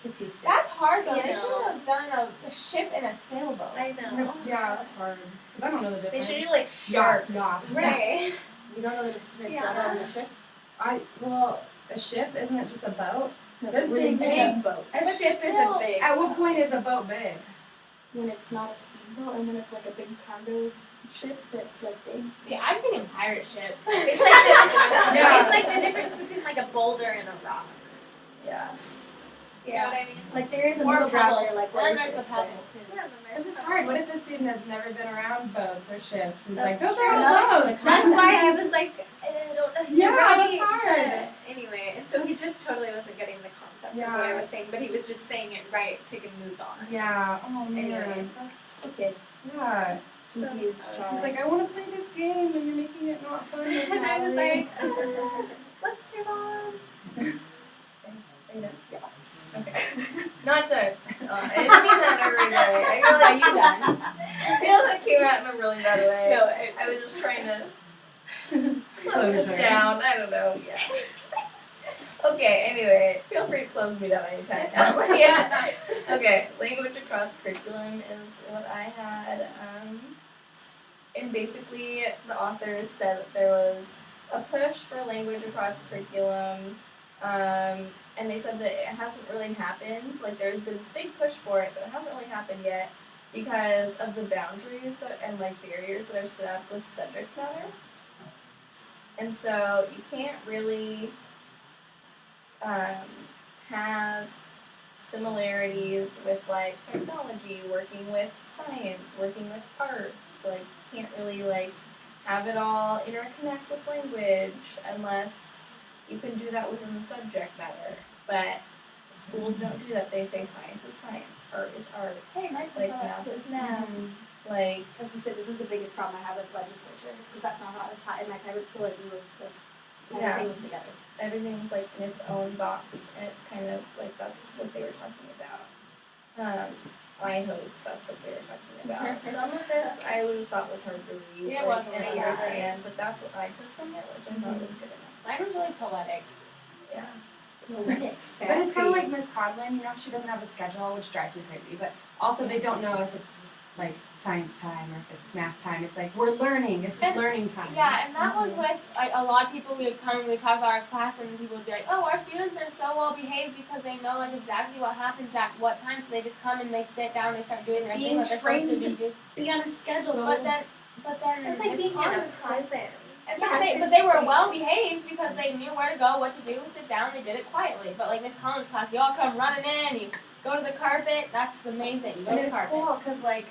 D: because he's sick.
B: That's hard though.
D: You
B: They
D: know.
B: should have done a ship and a sailboat.
D: I know.
A: That's hard. 'Cause I don't know the
F: They
A: difference.
F: should do like shark.
A: Yacht.
D: Right.
B: You don't know the difference between a
D: Yeah.
B: sailboat and a ship?
A: Well, a ship, isn't it just a boat?
B: No,
A: That's
B: really
A: the
B: big
A: big
B: boat.
D: A
B: But
D: ship
B: still,
D: isn't big.
A: At what point is a boat big?
B: When it's not a steamboat and then it's like a big cargo ship that's like big. See, I'm thinking pirate ship.
D: It's like the,
A: Yeah.
D: it's like the difference between like a boulder and a rock.
F: Yeah.
D: You know what I mean?
C: Like there is a
B: Or
C: middle
B: pebble.
C: ground there, like
B: And
C: where
B: then
C: is
B: there's the
C: this
B: pebble
C: thing?
B: too.
D: Yeah, then there's
A: This is
D: some-
A: hard. What if the student has never been around boats or ships? And it's like,
D: That's
A: those are
D: true.
A: all boats.
D: That's why I was like, I don't know.
A: Yeah,
D: right?
A: that's hard.
D: But anyway, and so he just totally wasn't getting the concept of what I was saying, but he was just saying it right to move on.
A: Yeah. Oh man.
D: Anyway.
A: That's
B: Okay.
A: yeah.
C: Confused
D: So,
C: child.
A: He's like, I want to play this game, and you're making it not fun. Miss
D: And I was
A: Mallory."
D: like, let's move on.
F: Are you done? Yeah. Okay. Not to. I didn't mean that in a rude way. I feel
B: Are
F: like
B: you done?
F: I feel like that came out in a really bad way.
D: No,
F: I was just trying to close
A: Closure.
F: it down. I don't know. Yeah. Okay. Anyway, feel free to close me down anytime. Yeah. Okay. Language across curriculum is what I had. And basically, the authors said that there was a push for language across curriculum. And they said that it hasn't really happened. Like, there's been this big push for it, but it hasn't really happened yet. because of the boundaries and like barriers that are set up with subject matter. And so you can't really have similarities with like technology, working with science, working with art. So, like you can't really like have it all interconnect with language unless you can do that within the subject matter. But schools don't do that. They say science is science, art is art,
B: Hey, my
F: like math is math. Like
C: As you said, this is the biggest problem I have with legislature, because that's not how I was taught in my private school. Like, we were like,
F: Yeah.
C: everything was together.
F: everything's like in its own box, and it's kind of like that's what they were talking about. I hope that's what they were talking about. Some of this I just thought was hard to read
B: Yeah, it was
F: and
B: really
F: understand, but that's what I took from it, which I thought was good enough.
B: Mine was really poetic.
F: Yeah.
A: But it's kind of like Miss Codlin, you know, she doesn't have a schedule, which drives me crazy. But also, they don't know if it's like science time or if it's math time. It's like, we're learning. This is
B: And-
A: learning time.
B: Yeah, and that was with like a lot of people. We would come and we would talk about our class, and people would be like, "Oh, our students are so well behaved because they know like exactly what happens at what time, so they just come and they sit down, they start doing their
C: Being
B: thing that they're supposed to
C: trained
B: do."
C: Be on a schedule.
B: But then
D: It's like
B: Miss
D: being in a
B: Collins-
D: prison.
B: but they were well behaved because they knew where to go, what to do, sit down, they did it quietly. But like Miss Collins' class, you all come running in, you go to the carpet, that's the main thing. You go
A: And
B: to the
A: it's
B: carpet.
A: cool because, like,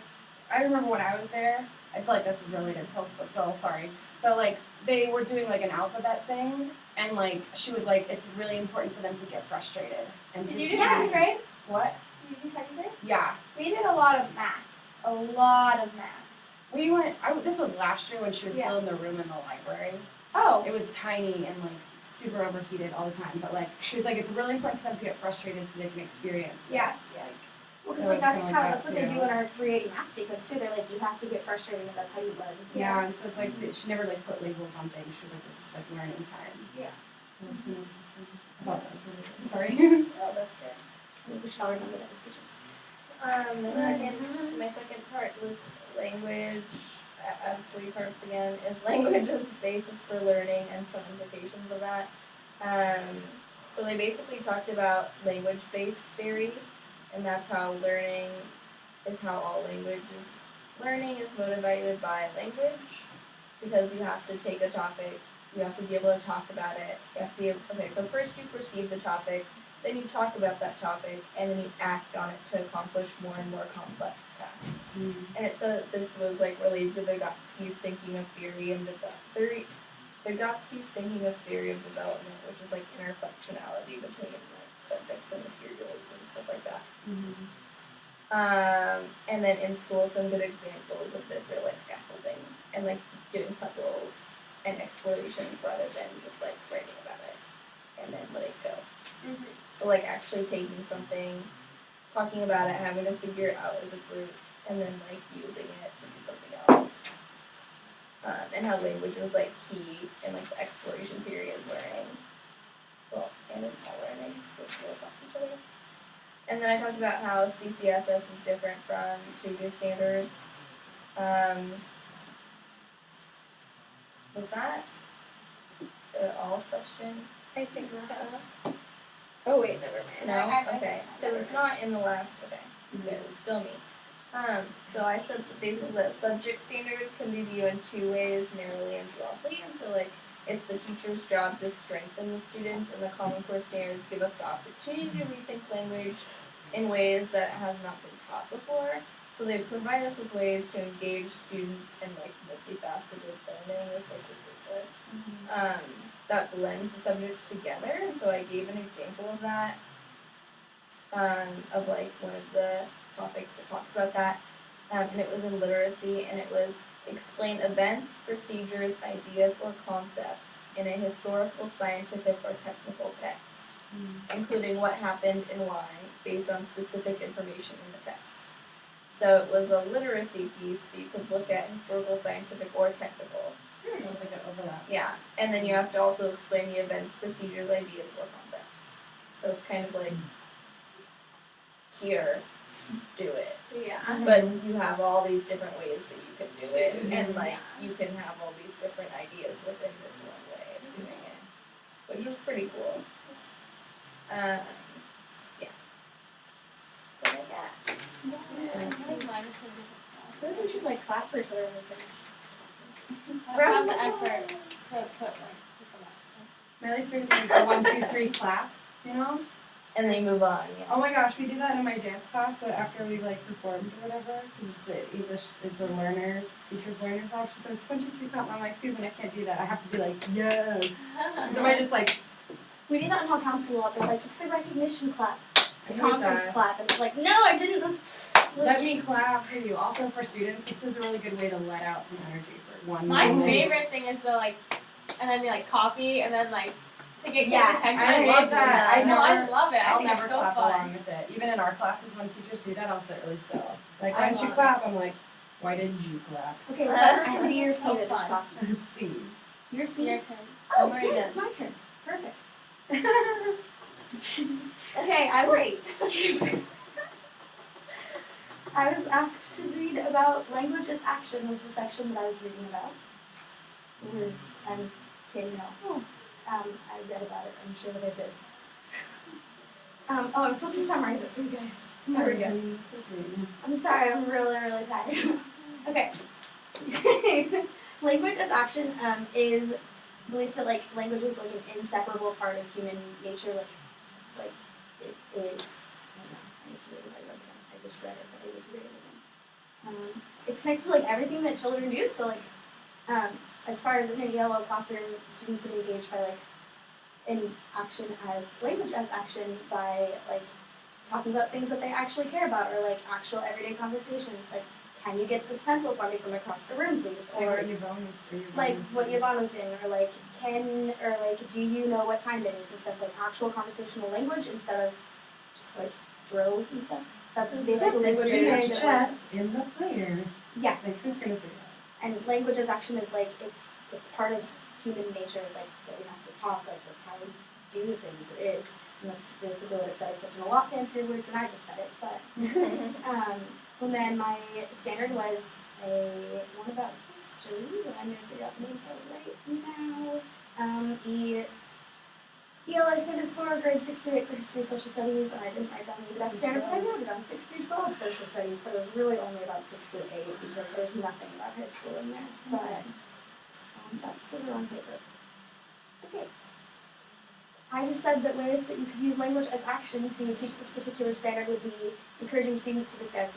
A: I remember when I was there, I feel like this is related to still, sorry. But, like, they were doing, like, an alphabet thing, and, like, she was like, it's really important for them to get frustrated. And
B: Did
A: to
B: you do
A: see-
B: second grade?
A: What?
B: Did you do second grade?
A: Yeah.
B: We did a lot of math. A lot of math.
A: We went, this was last year when she was still in the room in the library.
B: Oh.
A: It was tiny and, like, super overheated all the time. But, like, she was like, it's really important for them to get frustrated so they can experience
C: Yeah.
A: this. Like,
C: Well,
A: So
C: because like
A: it's
C: that's
A: kinda
C: how
A: like
C: that's
A: that
C: what they
A: too.
C: do in our 380 math sequence too. They're like, you have to get frustrated, and that's how you learn.
A: yeah, and so it's like, she never, like, put labels on things. She was like, this is, like, learning time.
F: Yeah.
A: I thought that was really good. Sorry.
F: Oh, that's good.
C: I think we should all remember that as teachers.
F: My second part was language. I have 3 parts again. Is language as basis for learning and some implications of that. So they basically talked about language-based theory, and that's how learning is how all language is. Learning is motivated by language because you have to take a topic, you have to be able to talk about it. You have to be able, okay. So first you perceive the topic, then you talk about that topic, and then you act on it to accomplish more and more complex tasks. And it said this was like related to Vygotsky's thinking of theory and Vygotsky's thinking of theory of development, which is like interflectionality between like subjects and materials and stuff like that. And then in school, some good examples of this are like scaffolding and like doing puzzles and explorations rather than just like writing about it and then let it go. But like actually taking something, talking about it, having to figure it out as a group, and then like using it to do something else. And how language is like key in like the exploration period of learning. Well, and in all learning, because we talk to each other. And then I talked about how CCSS is different from previous standards. Was that all question?
D: I think so. Oh wait, never mind.
F: No? Okay. Because it's not in the last, okay. Good, it's still me. So I said that basically that subject standards can be viewed in 2 ways, narrowly and broadly. And so like, it's the teacher's job to strengthen the students, and the Common Core standards give us the opportunity to rethink language in ways that has not been taught before. So they provide us with ways to engage students in like multifaceted learning, just like we just said, that blends the subjects together. And so I gave an example of that, of like one of the topics that talks about that, and it was in literacy, and it was explain events, procedures, ideas, or concepts in a historical, scientific, or technical text, including what happened and why, based on specific information in the text. So it was a literacy piece, but you could look at historical, scientific, or technical.
A: So it's like an overlap.
F: Yeah, and then you have to also explain the events, procedures, ideas, or concepts. So it's kind of like, here, do it.
D: Yeah.
F: But you have all these different ways that you can do it, and like you can have all these different ideas within this one way of doing it, which was pretty cool. Yeah. So like that.
B: I like mine is so different.
C: I feel like we should like clap for each other when we finish.
B: I don't have the effort to put like people out.
A: My least favorite thing is the 1, 2, 3 clap, you know?
F: And they move on. Yeah.
A: Oh my gosh, we do that in my dance class. So after we like performed or whatever, because it's the English is the teachers learners off. She says 1, 2, 3 clap. And I'm like, Susan, I can't do that. I have to be like yes. So if I just like,
C: We do that in hall council a lot. They're like, it's the recognition clap,
A: I
C: the
A: hate
C: conference
A: that.
C: clap, and it's like, no, I didn't. That's
A: Let me clap for you. Also for students, this is a really good way to let out some energy for one
B: My
A: moment.
B: favorite thing is the like, and then you like copy, and then like to get kids'
C: Yeah,
B: attention.
A: I hate
B: love
A: that.
B: I
A: I
B: know, I
A: never-
B: love it. I
A: I'll
B: think
A: never
B: it's so
A: clap
B: fun.
A: along with it. Even in our classes, when teachers do that, I'll sit really still. Like,
B: I
A: why didn't you
B: love
A: clap? I'm like, why didn't you clap?
C: okay. Was that
B: I
C: person
B: think
C: B or
B: it's
C: C
B: so
C: that just
B: fun.
C: talked?
A: C.
C: You're C.
B: Your turn.
C: Oh,
F: I'm already
C: yeah,
F: done.
C: it's my turn.
A: Perfect.
C: Okay, I was I was asked to read about language as action was the section that I was reading about. Words and okay, no. I read about it, I'm sure that I did. I'm supposed to summarize it for you guys. There we go. I'm sorry, I'm really, really tired. Okay. Language as action is belief that like language is like an inseparable part of human nature. Like it's like it is. I don't know. I need to read it. I just read it, but I need to read it again. It's connected to like everything that children do. So like as far as in a yellow classroom, students would engage by like in action as language as action by like talking about things that they actually care about or like actual everyday conversations. Like, can you get this pencil for me from across the room, please?
A: Or
C: Or like what Yvonne was doing, or like do you know what time it is and stuff, like actual conversational language instead of just like drills and stuff. That's basically
A: They
C: the
A: would
C: way
A: be
C: that
A: chess in the player.
C: Yeah.
A: Like, who's gonna say that?
C: and language as action is like it's part of human nature. It's like that we have to talk, like that's how we do things. It is. And that's basically what it said, except in a lot fancier words than I just said it. But and then my standard was one about history, that I'm going to figure out the name for right now. ELA standards for grade 6 through 8 for history, social studies, and I didn't write down the exact standard, but I wrote it on 6 through 12 social studies, but it was really only about 6 through 8 because there's nothing about high school in there. But that's still the wrong paper. Okay. I just said that ways that you could use language as action to teach this particular standard would be encouraging students to discuss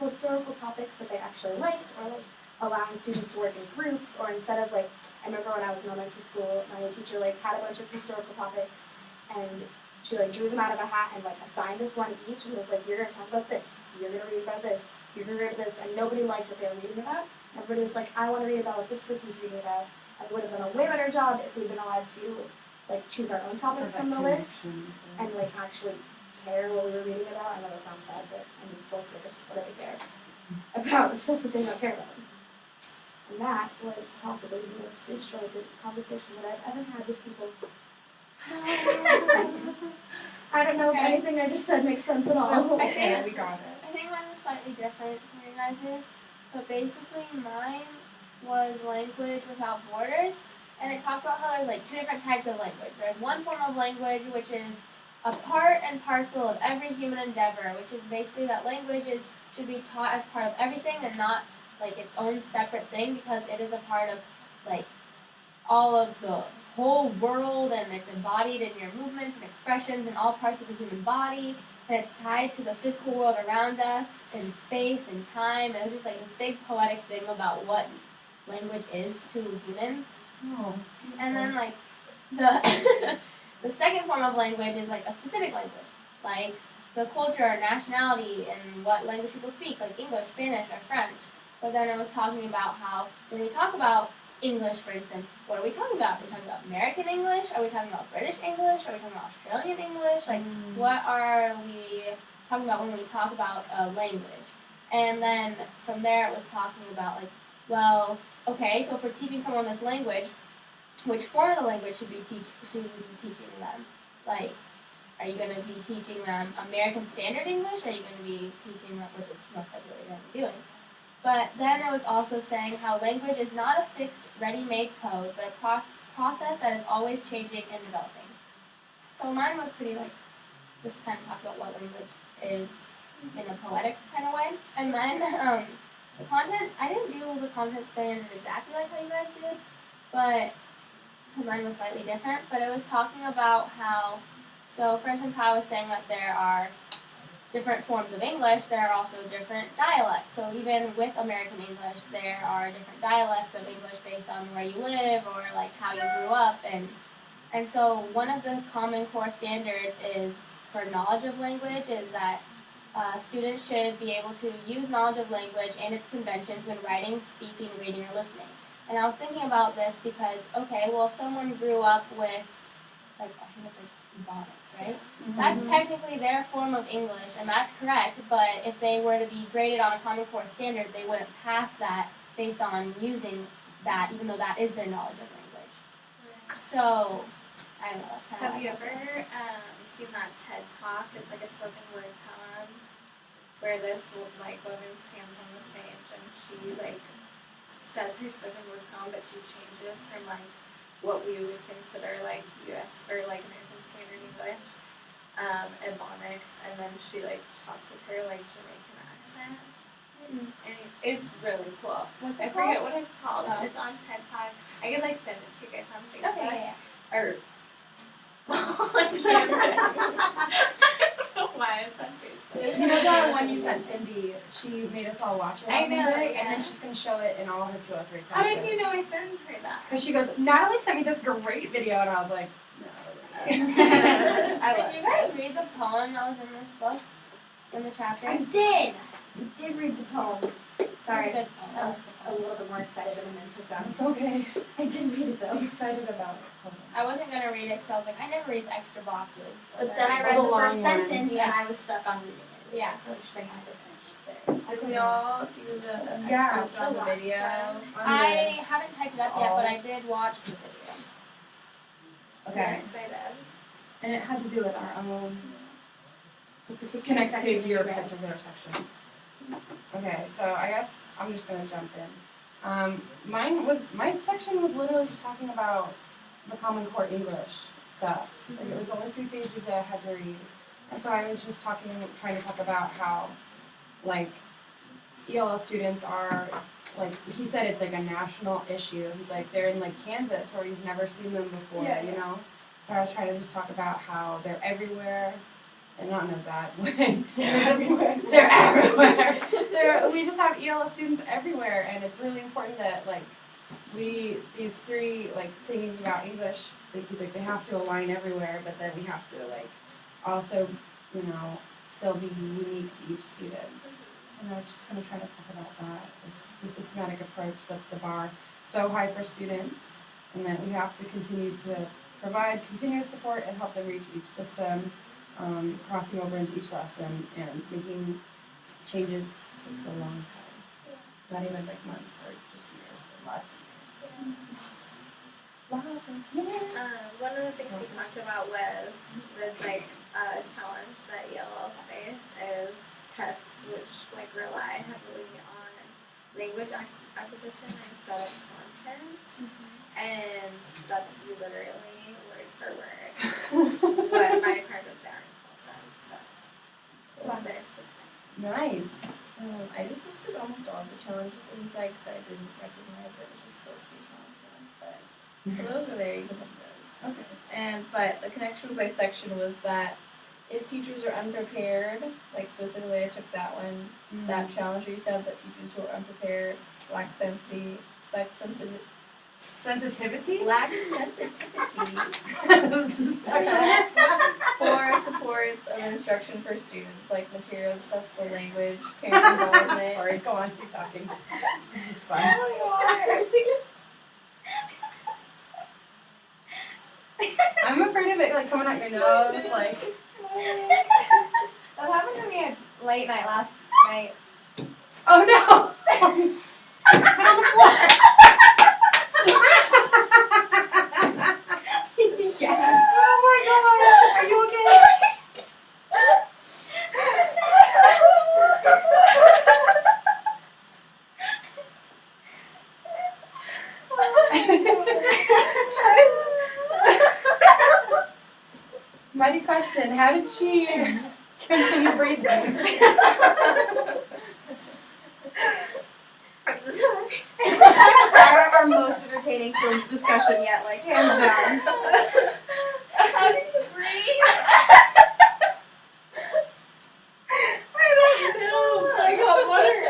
C: historical topics that they actually liked, or like allowing students to work in groups, or instead of like, I remember when I was in elementary school, my teacher like had a bunch of historical topics, and she like drew them out of a hat and like assigned us one each, and was like, you're gonna talk about this, you're gonna read about this, you're gonna read this, and nobody liked what they were reading about. Everybody was like, I want to read about what this person's reading about. I would have done a way better job if we'd been allowed to like choose our own topics from the list and like actually care what we were reading about. I know that sounds bad, but I mean both graders, what do they care about stuff that they don't care about. And that was possibly the most disjointed conversation that I've ever had with people. I don't know if anything I just said makes sense at all.
B: I think-
A: Yeah, we got it.
B: I think mine was slightly different from your guys's, but basically mine was language without borders, and it talked about how there's like 2 different types of language. There's one form of language which is a part and parcel of every human endeavor, which is basically that language should be taught as part of everything and not like its own separate thing, because it is a part of like all of the whole world, and it's embodied in your movements and expressions in all parts of the human body, and it's tied to the physical world around us in space and time. It was just like this big poetic thing about what language is to humans.
A: Oh,
B: And then like the the second form of language is like a specific language, like the culture or nationality and what language people speak, like English, Spanish, or French. But then it was talking about how when we talk about English, for instance, what are we talking about? Are we talking about American English? Are we talking about British English? Are we talking about Australian English? Like, what are we talking about when we talk about a language? And then from there it was talking about like, well, okay, so if we're teaching someone this language, which form of the language should we be teaching them? Like, are you going to be teaching them American Standard English? Are you going to be teaching them, which is most likely what you're going to be doing? But then it was also saying how language is not a fixed, ready-made code, but a process that is always changing and developing. So mine was pretty like, just kind of talk about what language is. in a poetic kind of way. And then the content, I didn't do the content standard exactly like how you guys did, but because mine was slightly different. But it was talking about how, so for instance, how I was saying that there are different forms of English, there are also different dialects. So even with American English, there are different dialects of English based on where you live or like how you grew up. And so one of the Common Core standards is for knowledge of language is that students should be able to use knowledge of language and its conventions when writing, speaking, reading, or listening. And I was thinking about this because, okay, well, if someone grew up with, like, I think it's like Ebonics, right?
A: Mm-hmm.
B: That's technically their form of English, and that's correct, but if they were to be graded on a Common Core standard, they wouldn't pass that based on using that, even though that is their knowledge of language. So, I don't know, that's kind of
D: Have you ever seen that TED Talk? It's like a spoken word poem where this like woman stands on the stage and she like says her spoken word poem, but she changes from like what we would consider like U.S. or like American Standard English, Ebonics, and then she like talks with her like Jamaican accent. And it's really cool.
B: What's
D: I
B: it
D: forget
B: called?
D: what it's called.
B: Oh.
D: It's on TED Talk. I could like send it to you guys on Facebook.
B: Okay, yeah.
D: Or on campus. I don't know why it's on Facebook.
A: You know that one you sent Cindy? She made us all watch it.
D: I know,
A: one day,
D: yeah.
A: and then she's gonna show it in all her 203 classes.
D: How did you know I sent her that?
A: Because she goes, Natalie sent me this great video, and I was like, Natalie. I love
B: Did you guys read the poem that was in this book? In the chapter?
C: I did read the poem. Sorry,
B: It was a good poem.
C: I was a little bit more excited than I meant to sound.
A: It's okay.
C: I did read it though.
A: I'm excited about it.
B: I wasn't going to read it because I was like, I never read the extra boxes.
C: But then I read
A: the
C: the first
A: long one.
C: sentence
B: Yeah.
C: and I was stuck on reading it.
B: Yeah.
C: So I had to finish there.
F: Did we all do the
A: Yeah,
F: excerpt on the video?
B: I haven't typed it up yet, but I did watch the video.
A: Okay.
D: Yes, I did.
A: And it had to do with our own.
C: The particular
A: Connects to
C: section
A: your
C: you read.
A: particular section. Okay, so I guess I'm just gonna jump in. My section was literally just talking about the Common Core English stuff. Like it was only 3 pages that I had to read, and so I was just trying to talk about how, like, ELL students are, like, he said it's like a national issue. He's like, they're in like Kansas where we've never seen them before, you know? So I was trying to just talk about how they're everywhere, and not in a bad way. They're everywhere. They're everywhere. We just have ELL students everywhere, and it's really important that, like, these 3, like, things about English, like, he's like, they have to align everywhere, but then we have to, like, also, you know, still be unique to each student. And I was just going to try to talk about that. The systematic approach sets the bar so high for students, and that we have to continue to provide continuous support and help them reach each system, crossing over into each lesson, and making changes takes a long time. Not even like months or just years, but lots of years. Lots of years.
D: One of the things we talked about was like a challenge that ELL face is tests which like rely heavily on language acquisition instead of content, and that's literally word for word what my part of their article said. So there's the connection.
A: Nice.
F: I just listed almost all of the challenges inside because I didn't recognize it was just supposed to be challenge, but so those are there. You can look at those. Okay. But the connection by section was that if teachers are unprepared, like specifically I took that one, that challenge where you said that teachers who are unprepared, lack sensitivity,
A: Sensitivity?
F: for supports of instruction for students, like materials, accessible language, parent involvement.
A: Sorry, go on, keep talking. This is just fun. I'm afraid of it like coming out your nose, like.
B: That happened to me at late night last night.
A: Oh no! Spit on the floor. Yes. Oh my god! Are you okay? Mighty question. How did she Continue breathing.
C: I'm sorry. Our most entertaining film discussion yet, like hands down.
F: How do you breathe?
C: I don't know. I got water.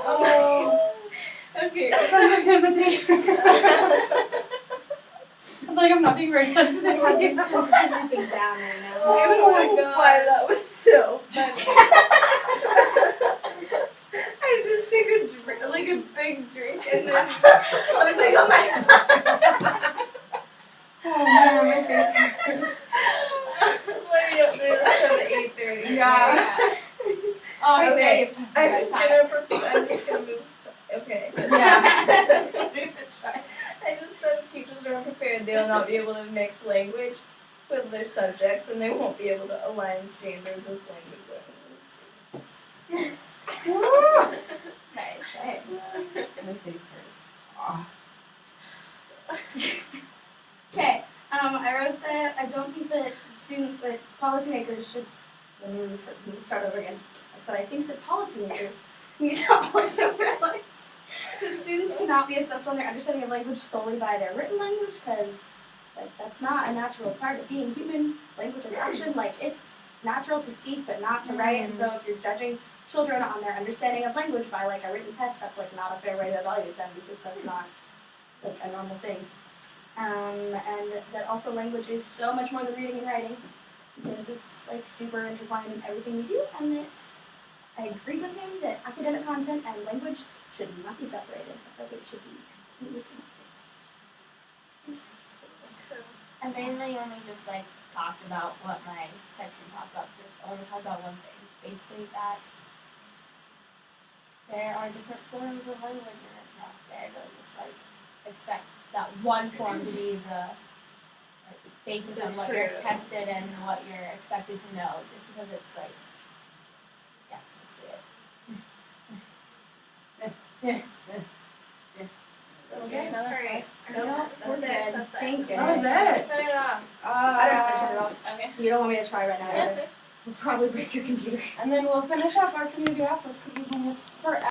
A: Oh.
C: Okay.
A: Sensitivity. I feel like I'm not being very sensitive to you.
C: Everything down right now.
F: Oh my gosh.
C: That was so funny. I just take a drink, like a big drink, and then I was like, oh my.
A: Oh man, my face hurts.
F: This is why we don't do this stuff at 8:30.
A: Yeah.
B: Oh,
F: Okay. I'm
B: okay.
F: just gonna move. Okay.
A: Yeah.
F: I just said if teachers are unprepared, they will not be able to mix language with their subjects, and they won't be able to align standards with language learning.
B: Nice.
A: My face hurts. Oh.
C: Okay. I wrote that I don't think that students, that policymakers should. Let me start over again. I said I think that policymakers need to also realize that students cannot be assessed on their understanding of language solely by their written language, because like that's not a natural part of being human. Language is action. Like it's natural to speak, but not to write. And so if you're judging children on their understanding of language by like a written test, that's like not a fair way to evaluate them, because that's not like a normal thing. And that also language is so much more than reading and writing, because it's like super intertwined in everything we do, and that I agree with him that academic content and language should not be separated, but it should be completely connected.
B: I mainly only just like talked about what my section talked about. Just only talked about one thing, basically that there are different forms of language, and it's not fair to just like expect that one form to be the like, basis on what you're tested and what you're expected to know, just because it's like, yeah, let's do it.
F: Okay,
B: another
F: alright.
B: No,
C: We're good.
F: That's it.
C: Thank
A: That was
C: goodness.
A: it.
F: Turn it off.
C: I don't know how to turn it off.
F: Okay.
C: You don't want me to try right now either. We'll probably break your computer.
A: And then we'll finish up our community assets because we've been here forever.